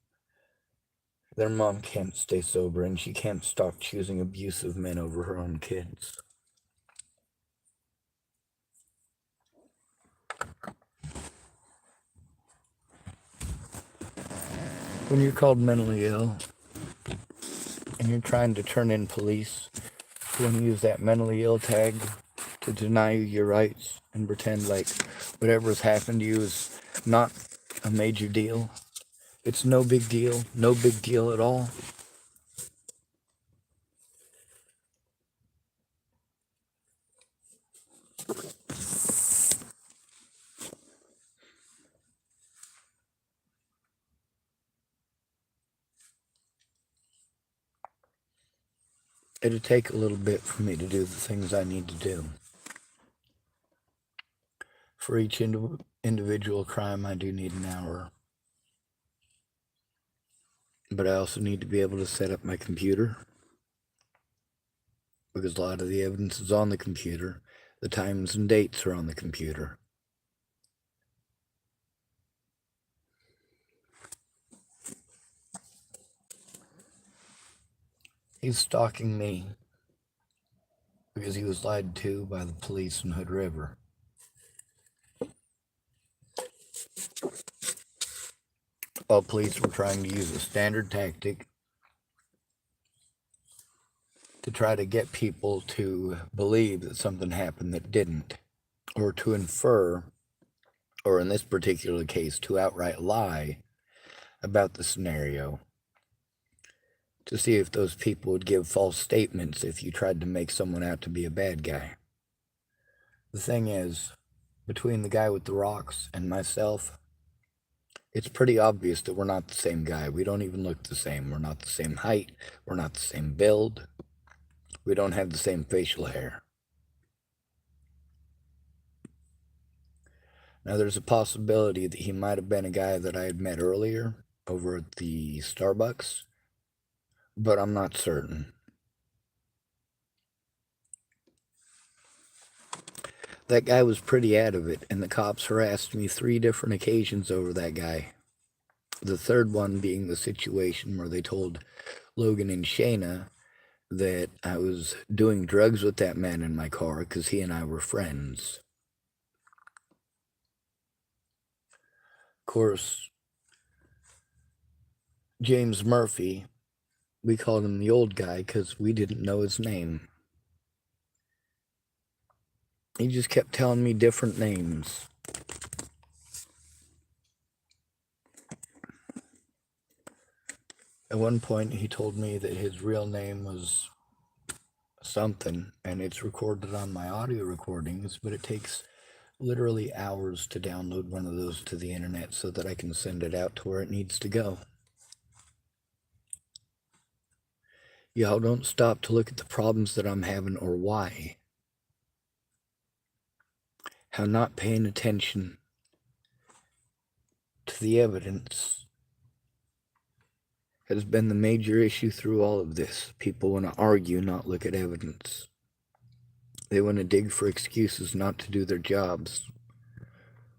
can't stay sober, and she can't stop choosing abusive men over her own kids. When you're called mentally ill, and you're trying to turn in police, you want to use that mentally ill tag to deny you your rights and pretend like whatever's happened to you is not a major deal. It's no big deal at all. It'd take a little bit for me to do the things I need to do. For each individual crime, I do need an hour. But I also need to be able to set up my computer, because a lot of the evidence is on the computer. The times and dates are on the computer. He's stalking me because he was lied to by the police in Hood River. While police were trying to use a standard tactic to try to get people to believe that something happened that didn't, or to infer, or in this particular case, to outright lie about the scenario, to see if those people would give false statements if you tried to make someone out to be a bad guy. The thing is, between the guy with the rocks and myself, it's pretty obvious that we're not the same guy. We don't even look the same. We're not the same height. We're not the same build. We don't have the same facial hair. Now, there's a possibility that he might have been a guy that I had met earlier over at the Starbucks, but I'm not certain. That guy was pretty out of it, and the cops harassed me 3 different occasions over that guy. The third one being the situation where they told Logan and Shayna that I was doing drugs with that man in my car because he and I were friends. Of course, James Murphy, we called him the old guy because we didn't know his name. He just kept telling me different names. At one point, he told me that his real name was something, and it's recorded on my audio recordings, but it takes literally hours to download one of those to the internet so that I can send it out to where it needs to go. Y'all don't stop to look at the problems that I'm having or why. How not paying attention to the evidence has been the major issue through all of this. People want to argue, not look at evidence. They want to dig for excuses not to do their jobs.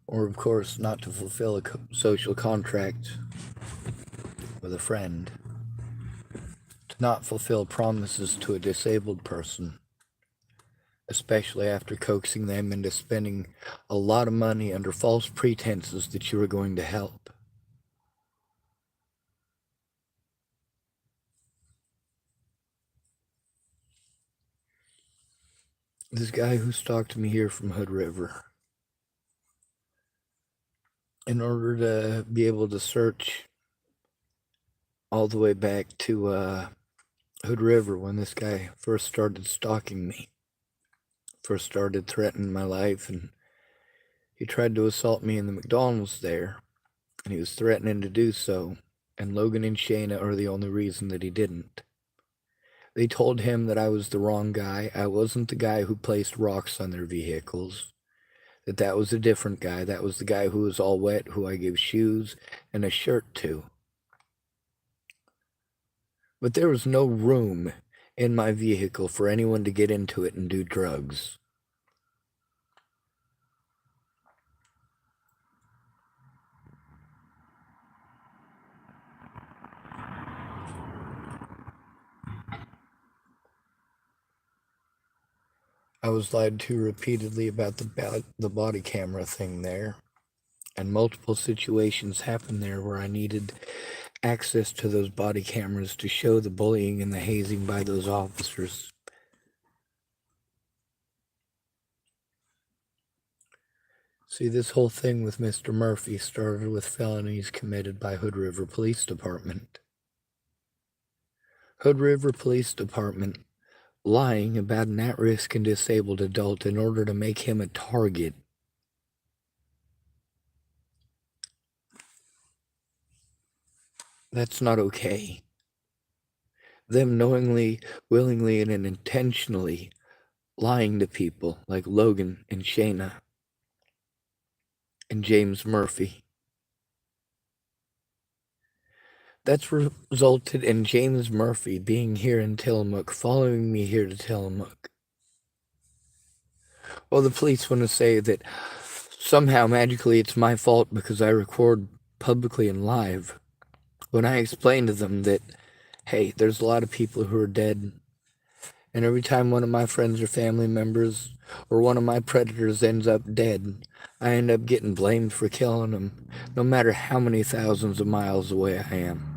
Or, of course, not to fulfill a social contract with a friend. To not fulfill promises to a disabled person. Especially after coaxing them into spending a lot of money under false pretenses that you were going to help. This guy who stalked me here from Hood River, in order to be able to search all the way back to Hood River when this guy first started stalking me, first started threatening my life, and he tried to assault me in the McDonald's there, and he was threatening to do so, and Logan and Shayna are the only reason that he didn't. They told him that I was the wrong guy. I wasn't the guy who placed rocks on their vehicles. That was a different guy. That was the guy who was all wet, who I gave shoes and a shirt to. But there was no room in my vehicle for anyone to get into it and do drugs. I was lied to repeatedly about the body camera thing there, and multiple situations happened there where I needed access to those body cameras to show the bullying and the hazing by those officers. See, this whole thing with Mr. Murphy started with felonies committed by Hood River Police Department. Hood River Police Department lying about an at-risk and disabled adult in order to make him a target. That's not okay. Them knowingly, willingly, and intentionally lying to people like Logan and Shayna and James Murphy. That's resulted in James Murphy being here in Tillamook, following me here to Tillamook. Well, the police want to say that somehow magically it's my fault because I record publicly and live. When I explain to them that, hey, there's a lot of people who are dead, and every time one of my friends or family members or one of my predators ends up dead, I end up getting blamed for killing them, no matter how many thousands of miles away I am.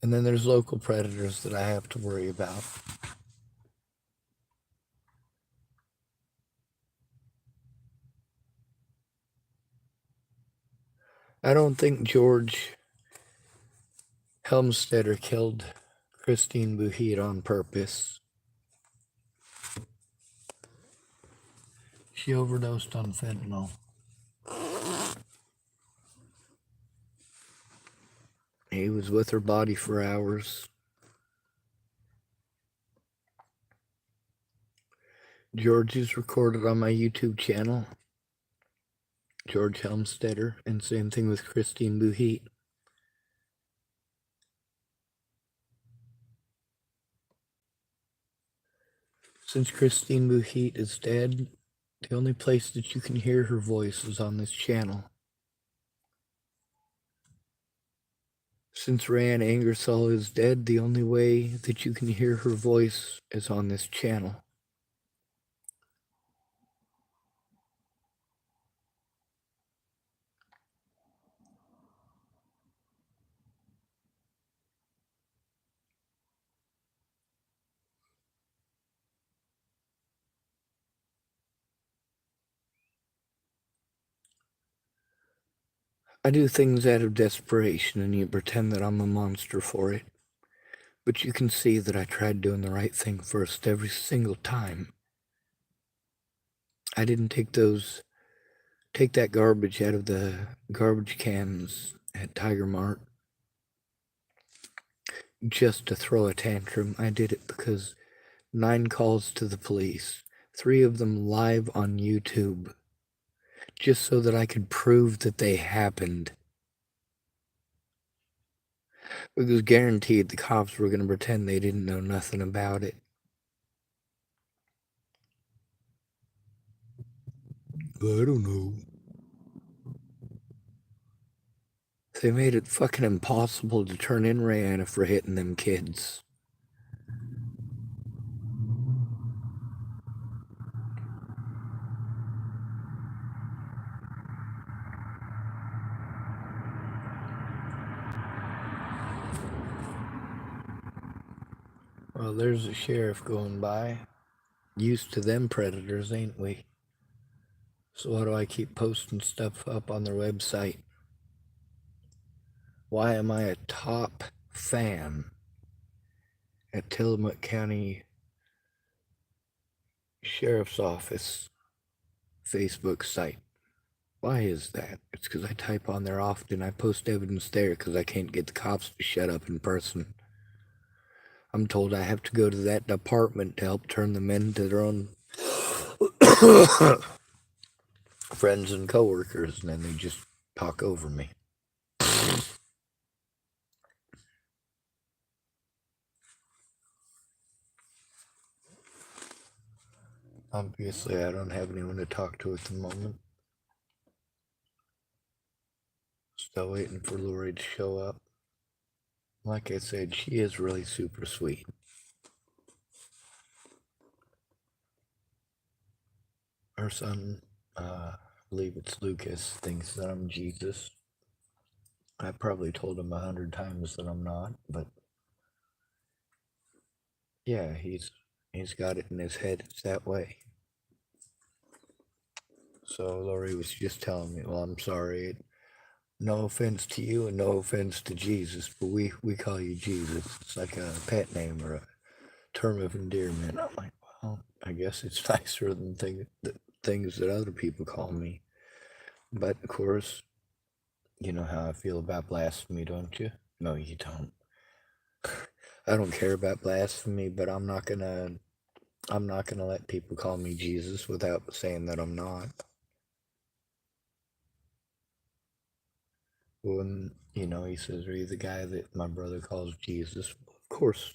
And then there's local predators that I have to worry about. I don't think George Helmstetter killed Christine Buhit on purpose. She overdosed on fentanyl. He was with her body for hours. George is recorded on my YouTube channel, George Helmstetter, and same thing with Christine Buhit. Since Christine Buhit is dead, the only place that you can hear her voice is on this channel. Since Rayanne Ingersoll is dead, the only way that you can hear her voice is on this channel. I do things out of desperation, and you pretend that I'm a monster for it. But you can see that I tried doing the right thing first every single time. I didn't take that garbage out of the garbage cans at Tiger Mart just to throw a tantrum. I did it because 9 calls to the police, 3 of them live on YouTube, just so that I could prove that they happened. It was guaranteed the cops were going to pretend they didn't know nothing about it. I don't know. They made it fucking impossible to turn in Rihanna for hitting them kids. Well, there's a sheriff going by. Used to them predators, ain't we? So why do I keep posting stuff up on their website? Why am I a top fan at Tillamook County Sheriff's Office Facebook site? Why is that? It's because I type on there often. I post evidence there because I can't get the cops to shut up in person. I'm told I have to go to that department to help turn them into their own friends and coworkers, and then they just talk over me. Obviously, I don't have anyone to talk to at the moment. Still waiting for Lori to show up. Like I said, she is really super sweet. Her son, I believe it's Lucas, thinks that I'm Jesus. I probably told him 100 times that I'm not, but yeah, he's got it in his head it's that way. So Lori was just telling me, well, I'm sorry. No offense to you and no offense to Jesus, but we call you Jesus. It's like a pet name or a term of endearment. I'm like, well, I guess it's nicer than things that other people call me. But of course, you know how I feel about blasphemy, don't you? No, you don't. I don't care about blasphemy, but I'm not gonna let people call me Jesus without saying that I'm not. When, you know, he says, are you the guy that my brother calls Jesus? Of course,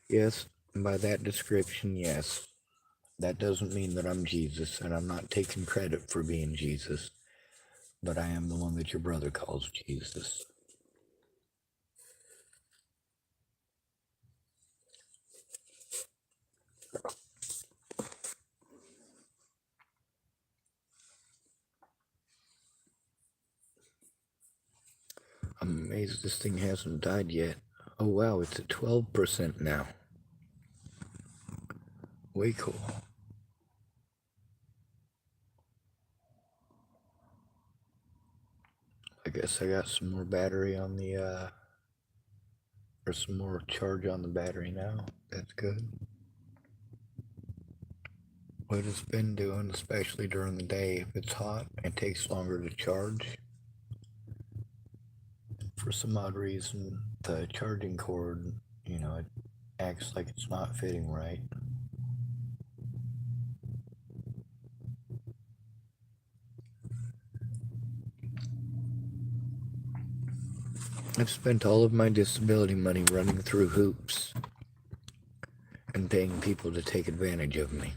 yes. And by that description, yes. That doesn't mean that I'm Jesus, and I'm not taking credit for being Jesus, but I am the one that your brother calls Jesus. I'm amazed this thing hasn't died yet. Oh wow, it's at 12% now. Way cool. I guess I got some more battery on the, or some more charge on the battery now. That's good. What it's been doing, especially during the day, if it's hot, it takes longer to charge. For some odd reason, the charging cord, it acts like it's not fitting right. I've spent all of my disability money running through hoops and paying people to take advantage of me,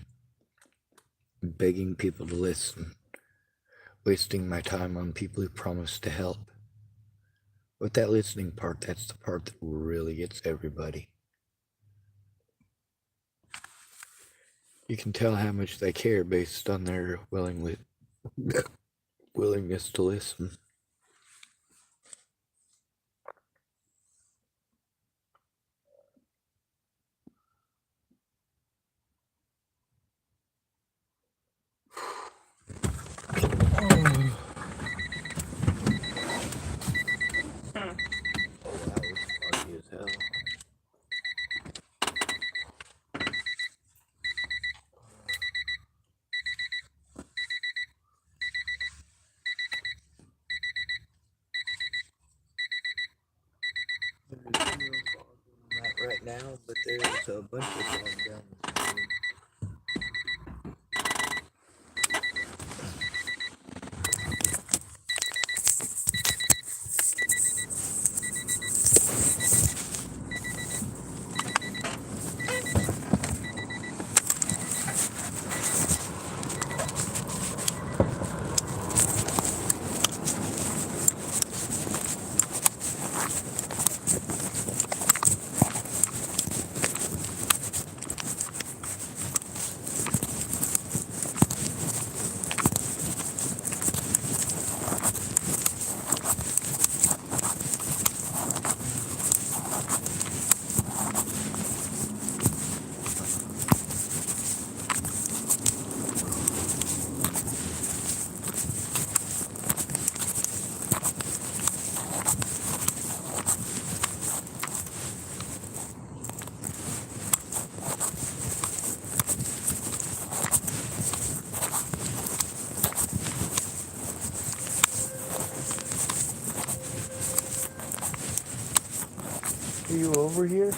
begging people to listen, wasting my time on people who promise to help. But that listening part, that's the part that really gets everybody. You can tell how much they care based on their willingness to listen. That was foggy as hell. There's zero fog on that right now, but there's a bunch of fog down the street. Are you over here?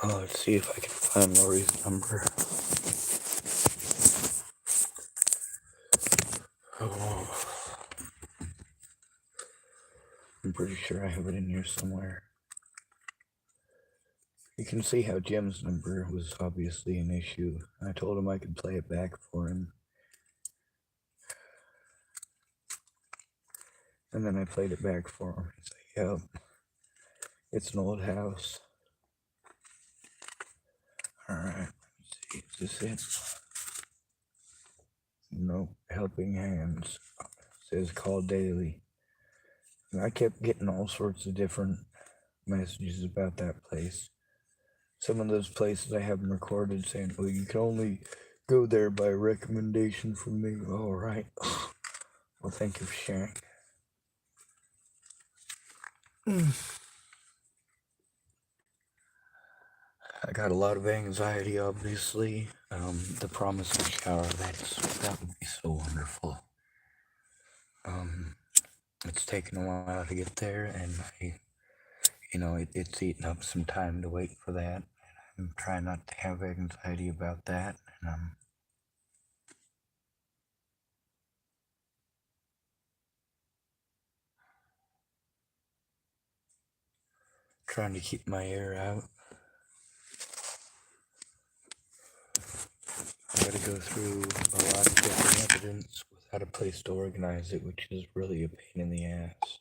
Let's see if I can find Lori's number. I'm pretty sure I have it in here somewhere. You can see how Jim's number was obviously an issue. I told him I could play it back for him. And then I played it back for him. He's like, yep, it's an old house. Alright, let me see. Is this it? Nope, helping hands. It says call daily. And I kept getting all sorts of different messages about that place. Some of those places I have them recorded saying, well, you can only go there by recommendation from me. All right. Well, thank you for sharing. I got a lot of anxiety, obviously. The promised shower, that would be so wonderful. It's taken a while to get there, and it's eaten up some time to wait for that. I'm trying not to have anxiety about that, and I'm trying to keep my air out. I gotta go through a lot of different evidence without a place to organize it, which is really a pain in the ass.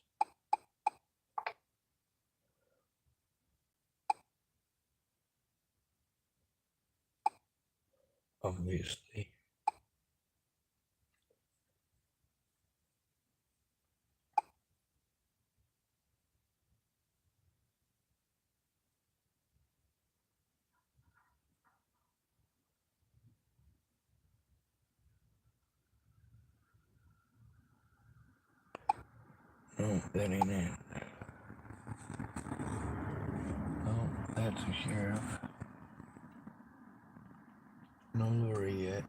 Obviously. No, that ain't it. Oh, that's a sheriff. No lorry yet.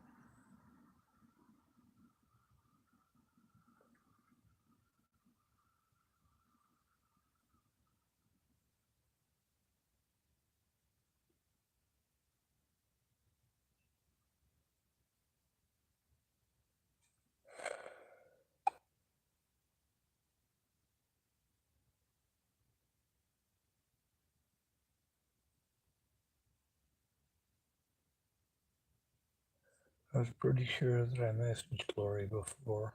I was pretty sure that I messaged Lori before.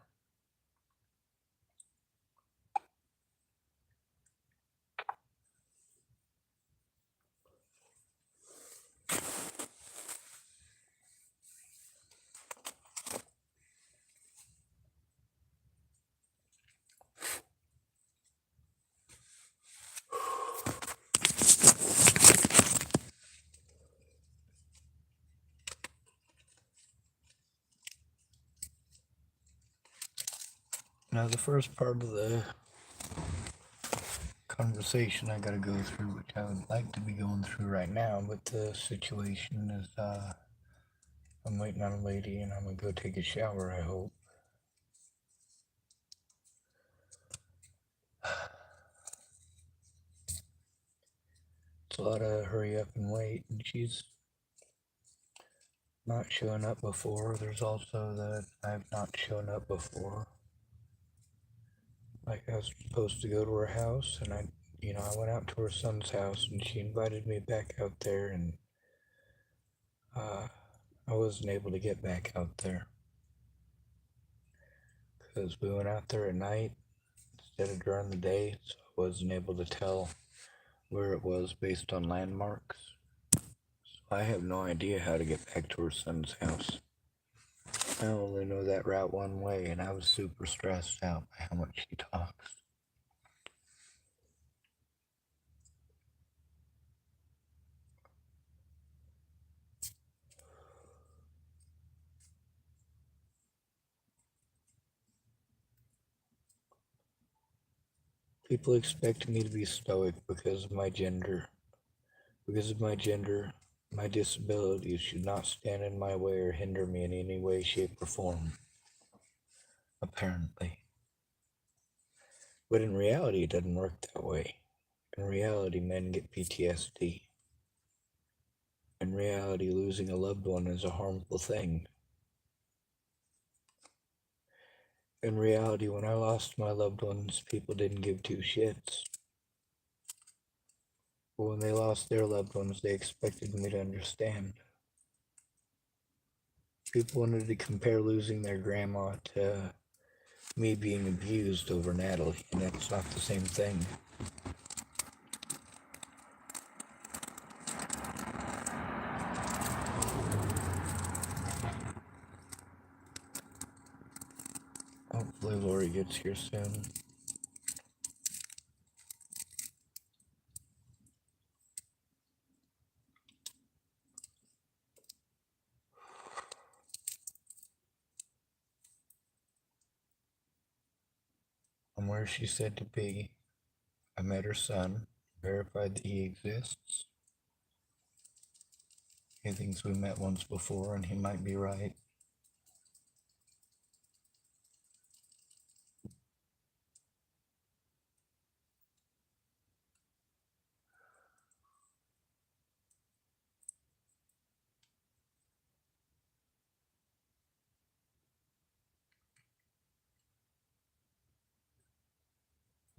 Now, the first part of the conversation I gotta go through, which I would like to be going through right now, but the situation is, I'm waiting on a lady and I'm gonna go take a shower, I hope. It's a lot of hurry up and wait, and she's not showing up before. There's also that I've not shown up before. Like, I was supposed to go to her house, and I went out to her son's house, and she invited me back out there, and I wasn't able to get back out there because we went out there at night instead of during the day, so I wasn't able to tell where it was based on landmarks. So I have no idea how to get back to her son's house. I only know that route one way, and I was super stressed out by how much she talks. People expect me to be stoic because of my gender. Because of my gender, my disabilities should not stand in my way or hinder me in any way, shape, or form. Apparently. But in reality, it doesn't work that way. In reality, men get PTSD. In reality, losing a loved one is a harmful thing. In reality, when I lost my loved ones, people didn't give two shits. But when they lost their loved ones, they expected me to understand. People wanted to compare losing their grandma to me being abused over Natalie, and that's not the same thing. Hopefully Lori gets here soon. I'm where she's said to be. I met her son, verified that he exists. He thinks we met once before, and he might be right.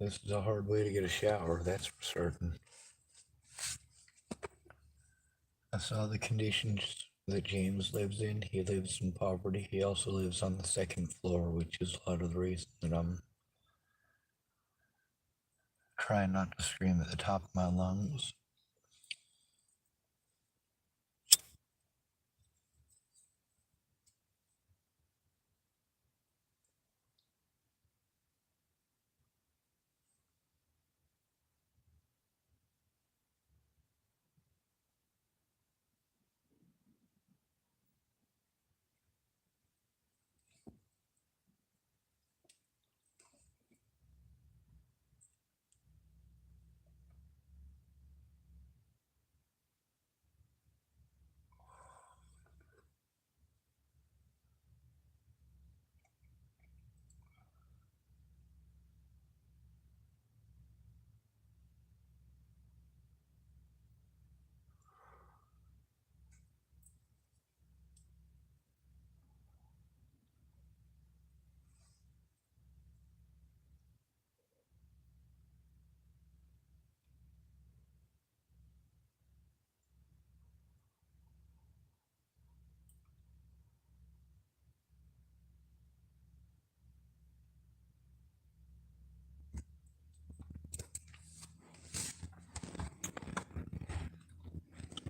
This is a hard way to get a shower, that's for certain. I saw the conditions that James lives in. He lives in poverty. He also lives on the second floor, which is a lot of the reason that I'm trying not to scream at the top of my lungs.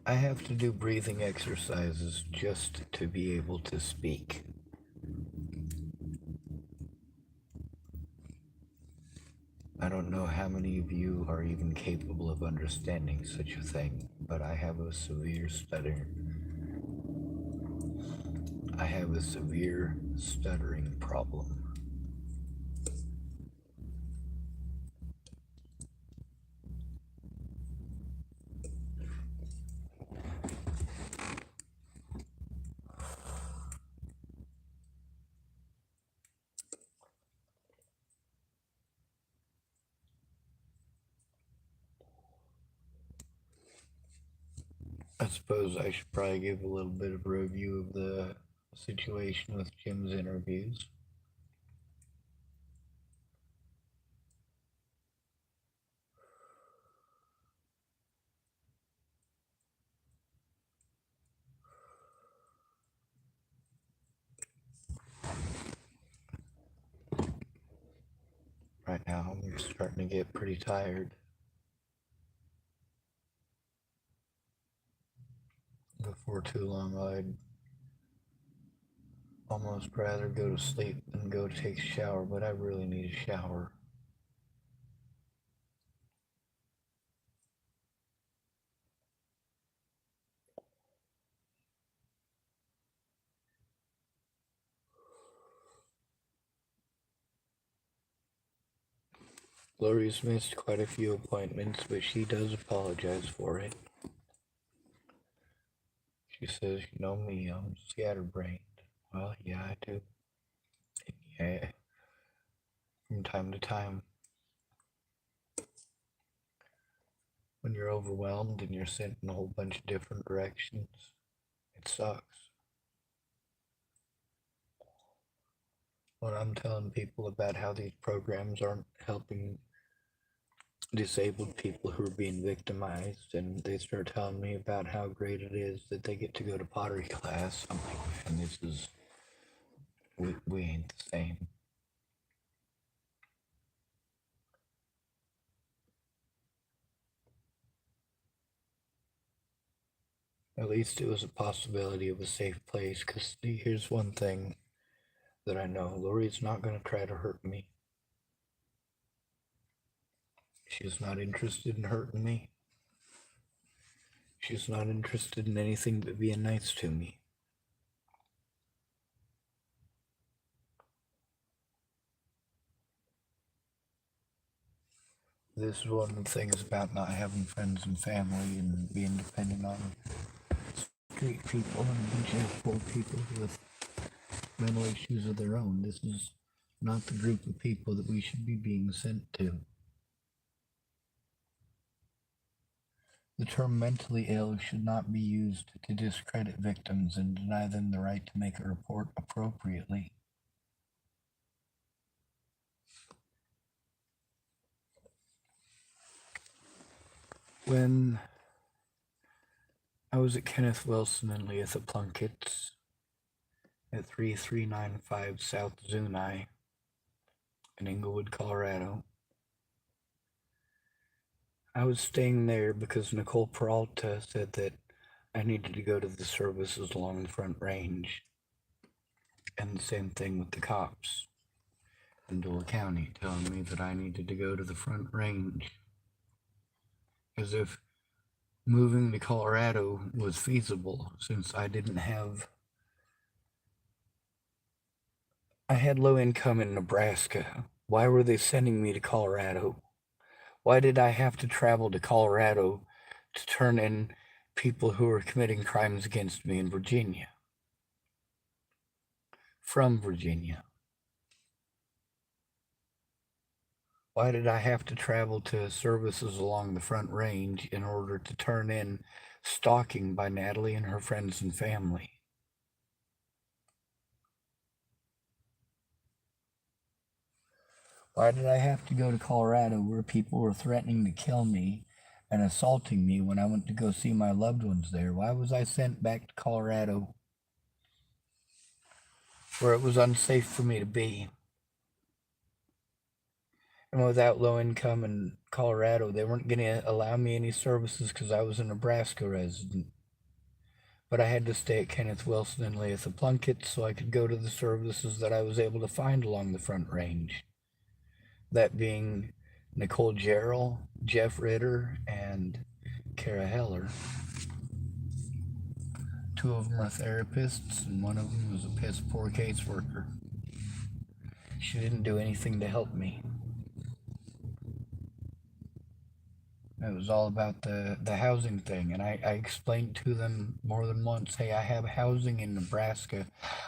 I have to do breathing exercises just to be able to speak. I don't know how many of you are even capable of understanding such a thing, but I have a severe stutter. I have a severe stuttering problem. I suppose I should probably give a little bit of a review of the situation with Jim's interviews. Right now, I'm starting to get pretty tired. Before too long, I'd almost rather go to sleep than go take a shower, but I really need a shower. Lori's missed quite a few appointments, but she does apologize for it. She says, you know me, I'm scatterbrained. Well, yeah, I do. Yeah, from time to time. When you're overwhelmed and you're sent in a whole bunch of different directions, it sucks. When I'm telling people about how these programs aren't helping disabled people who are being victimized, and they start telling me about how great it is that they get to go to pottery class, I'm like, man, this is, we ain't the same. At least it was a possibility of a safe place, because here's one thing that I know. Lori's not going to try to hurt me. She's not interested in hurting me. She's not interested in anything but being nice to me. This is one of the things about not having friends and family and being dependent on street people and a bunch of poor people with mental issues of their own. This is not the group of people that we should be being sent to. The term mentally ill should not be used to discredit victims and deny them the right to make a report appropriately. when I was at Kenneth Wilson and Leatha Plunkett's at 3395 South Zuni in Englewood, Colorado. I was staying there because Nicole Peralta said that I needed to go to the services along the Front Range. And the same thing with the cops in Dole County telling me that I needed to go to the Front Range. As if moving to Colorado was feasible, since I had low income in Nebraska. Why were they sending me to Colorado? Why did I have to travel to Colorado to turn in people who were committing crimes against me in Virginia? From Virginia. Why did I have to travel to services along the Front Range in order to turn in stalking by Natalie and her friends and family? Why did I have to go to Colorado where people were threatening to kill me and assaulting me when I went to go see my loved ones there? Why was I sent back to Colorado where it was unsafe for me to be? And without low income in Colorado, they weren't going to allow me any services because I was a Nebraska resident. But I had to stay at Kenneth Wilson and Leatha Plunkett so I could go to the services that I was able to find along the Front Range. That being Nicole Jarrell, Jeff Ritter, and Kara Heller. 2 of them are therapists, and one of them was a piss poor caseworker. She didn't do anything to help me. It was all about the housing thing, and I explained to them more than once, hey, I have housing in Nebraska.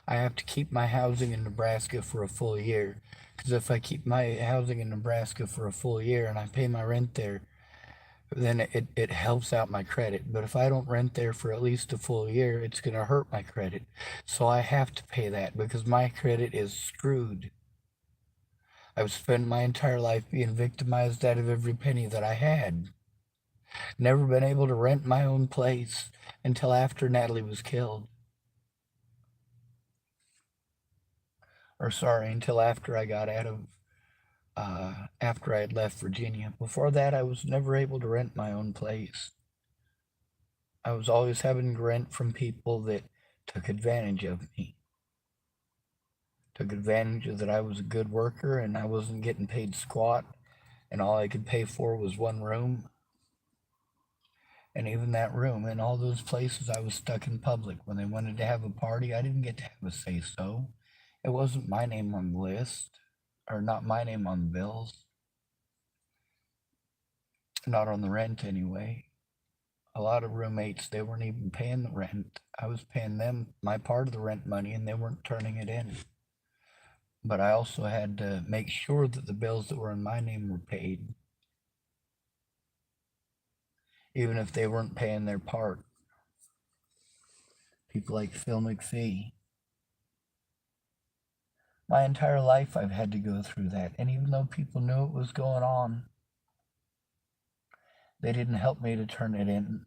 I have to keep my housing in Nebraska for a full year, because if I keep my housing in Nebraska for a full year and I pay my rent there, then it helps out my credit. But if I don't rent there for at least a full year, it's going to hurt my credit. So I have to pay that because my credit is screwed. I've spent my entire life being victimized out of every penny that I had. Never been able to rent my own place until after Natalie was killed. Until after I got out of, after I had left Virginia. Before that, I was never able to rent my own place. I was always having to rent from people that took advantage of me. Took advantage of that I was a good worker and I wasn't getting paid squat, and all I could pay for was one room. And even that room, in all those places, I was stuck in public. When they wanted to have a party, I didn't get to have a say-so. It wasn't my name on the list, or not my name on the bills. Not on the rent, anyway. A lot of roommates, they weren't even paying the rent. I was paying them my part of the rent money, and they weren't turning it in. But I also had to make sure that the bills that were in my name were paid, even if they weren't paying their part. People like Phil McPhee. My entire life I've had to go through that, and even though people knew it was going on, they didn't help me to turn it in.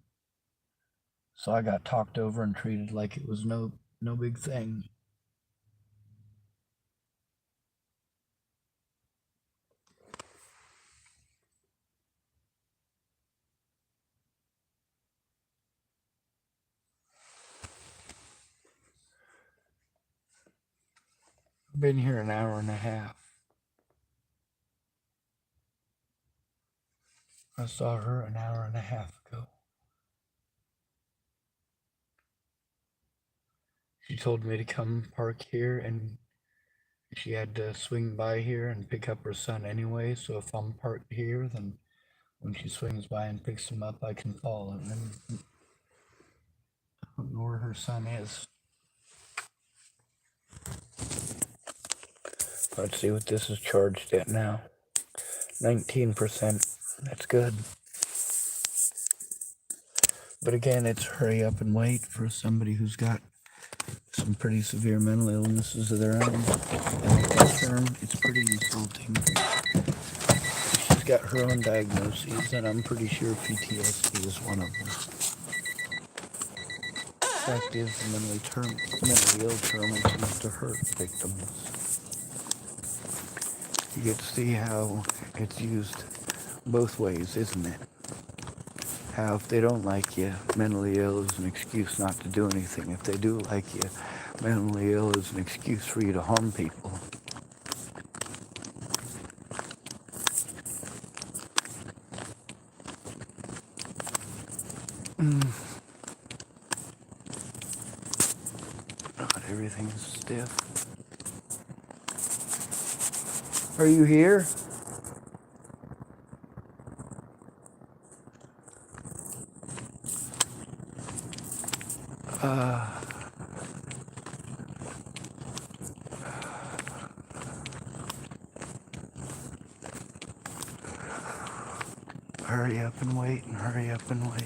So I got talked over and treated like it was no big thing. I've been here an hour and a half. I saw her an hour and a half ago. She told me to come park here, and she had to swing by here and pick up her son anyway, so if I'm parked here, then when she swings by and picks him up, I can follow him. And I don't know where her son is. Let's see what this is charged at now. 19%. That's good. But again, it's hurry up and wait for somebody who's got some pretty severe mental illnesses of their own. And at that term, it's pretty insulting. She's got her own diagnoses, and I'm pretty sure PTSD is one of them. Fact is, the mentally ill term is used to hurt victims. You get to see how it's used both ways, isn't it? How if they don't like you, mentally ill is an excuse not to do anything. If they do like you, mentally ill is an excuse for you to harm people. God, everything's stiff. Are you here? Hurry up and wait and hurry up and wait.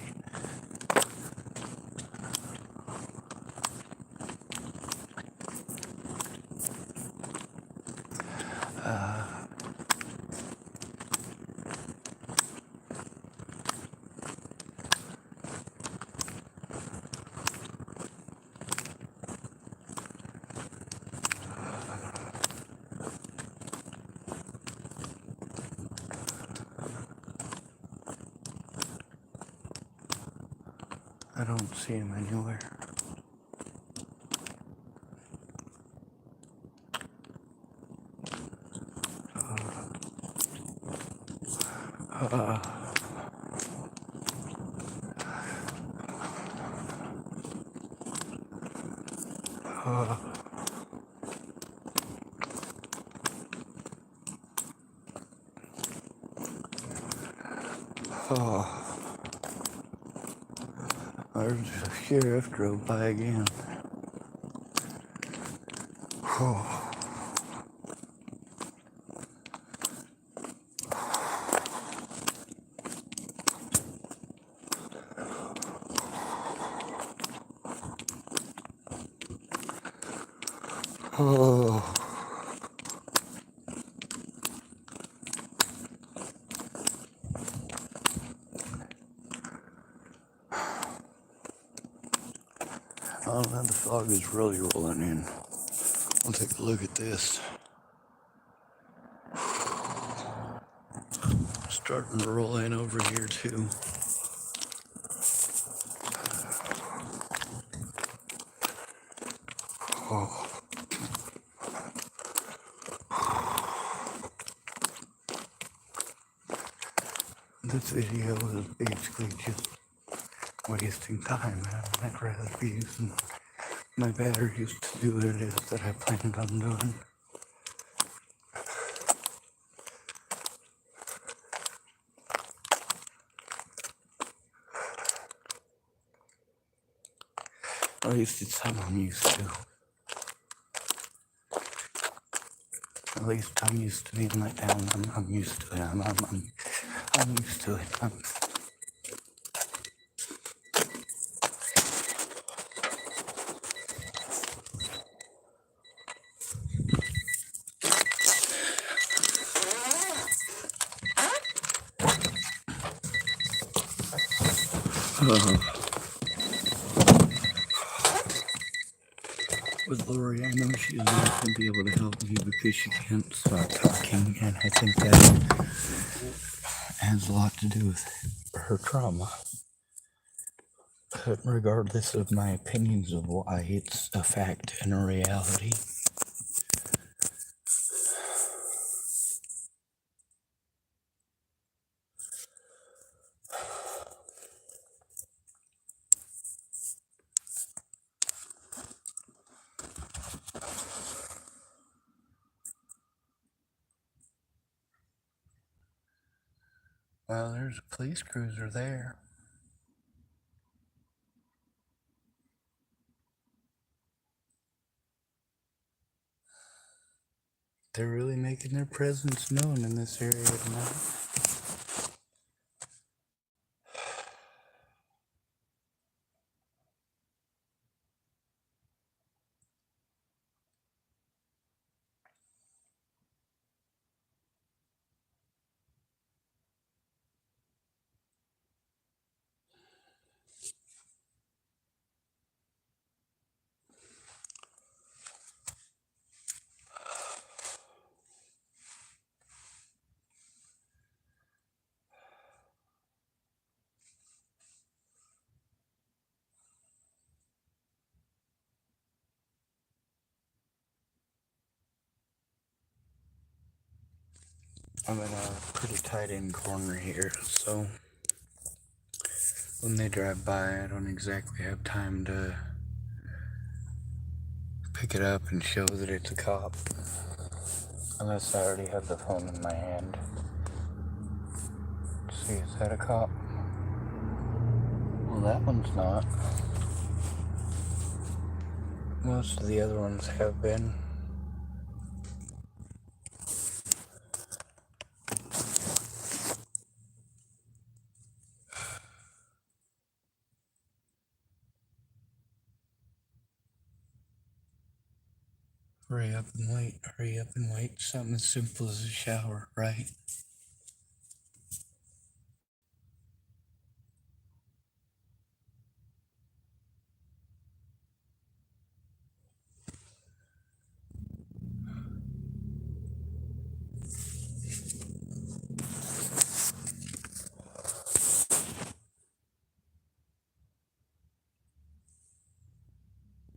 I don't see him anywhere. Our sheriff drove by again. Oh. Oh, now the fog is really rolling in. I'll take a look at this. Starting to roll in over here too. Oh. This video is basically just wasting time. I'd rather be using my batteries to do what it is that I planned on doing. At least it's something I'm used to. At least I'm used to being let down. I'm used to it. I'm used to it. With Lori, I know she's not going to be able to help me because she can't stop talking, and I think that has a lot to do with her trauma. But regardless of my opinions of why, it's a fact and a reality. Well, there's a police cruiser there. They're really making their presence known in this area tonight. I'm in a pretty tight end corner here, so when they drive by, I don't exactly have time to pick it up and show that it's a cop. Unless I already have the phone in my hand. Let's see, is that a cop? Well, that one's not. Most of the other ones have been. Hurry up and wait, hurry up and wait. Something as simple as a shower, right?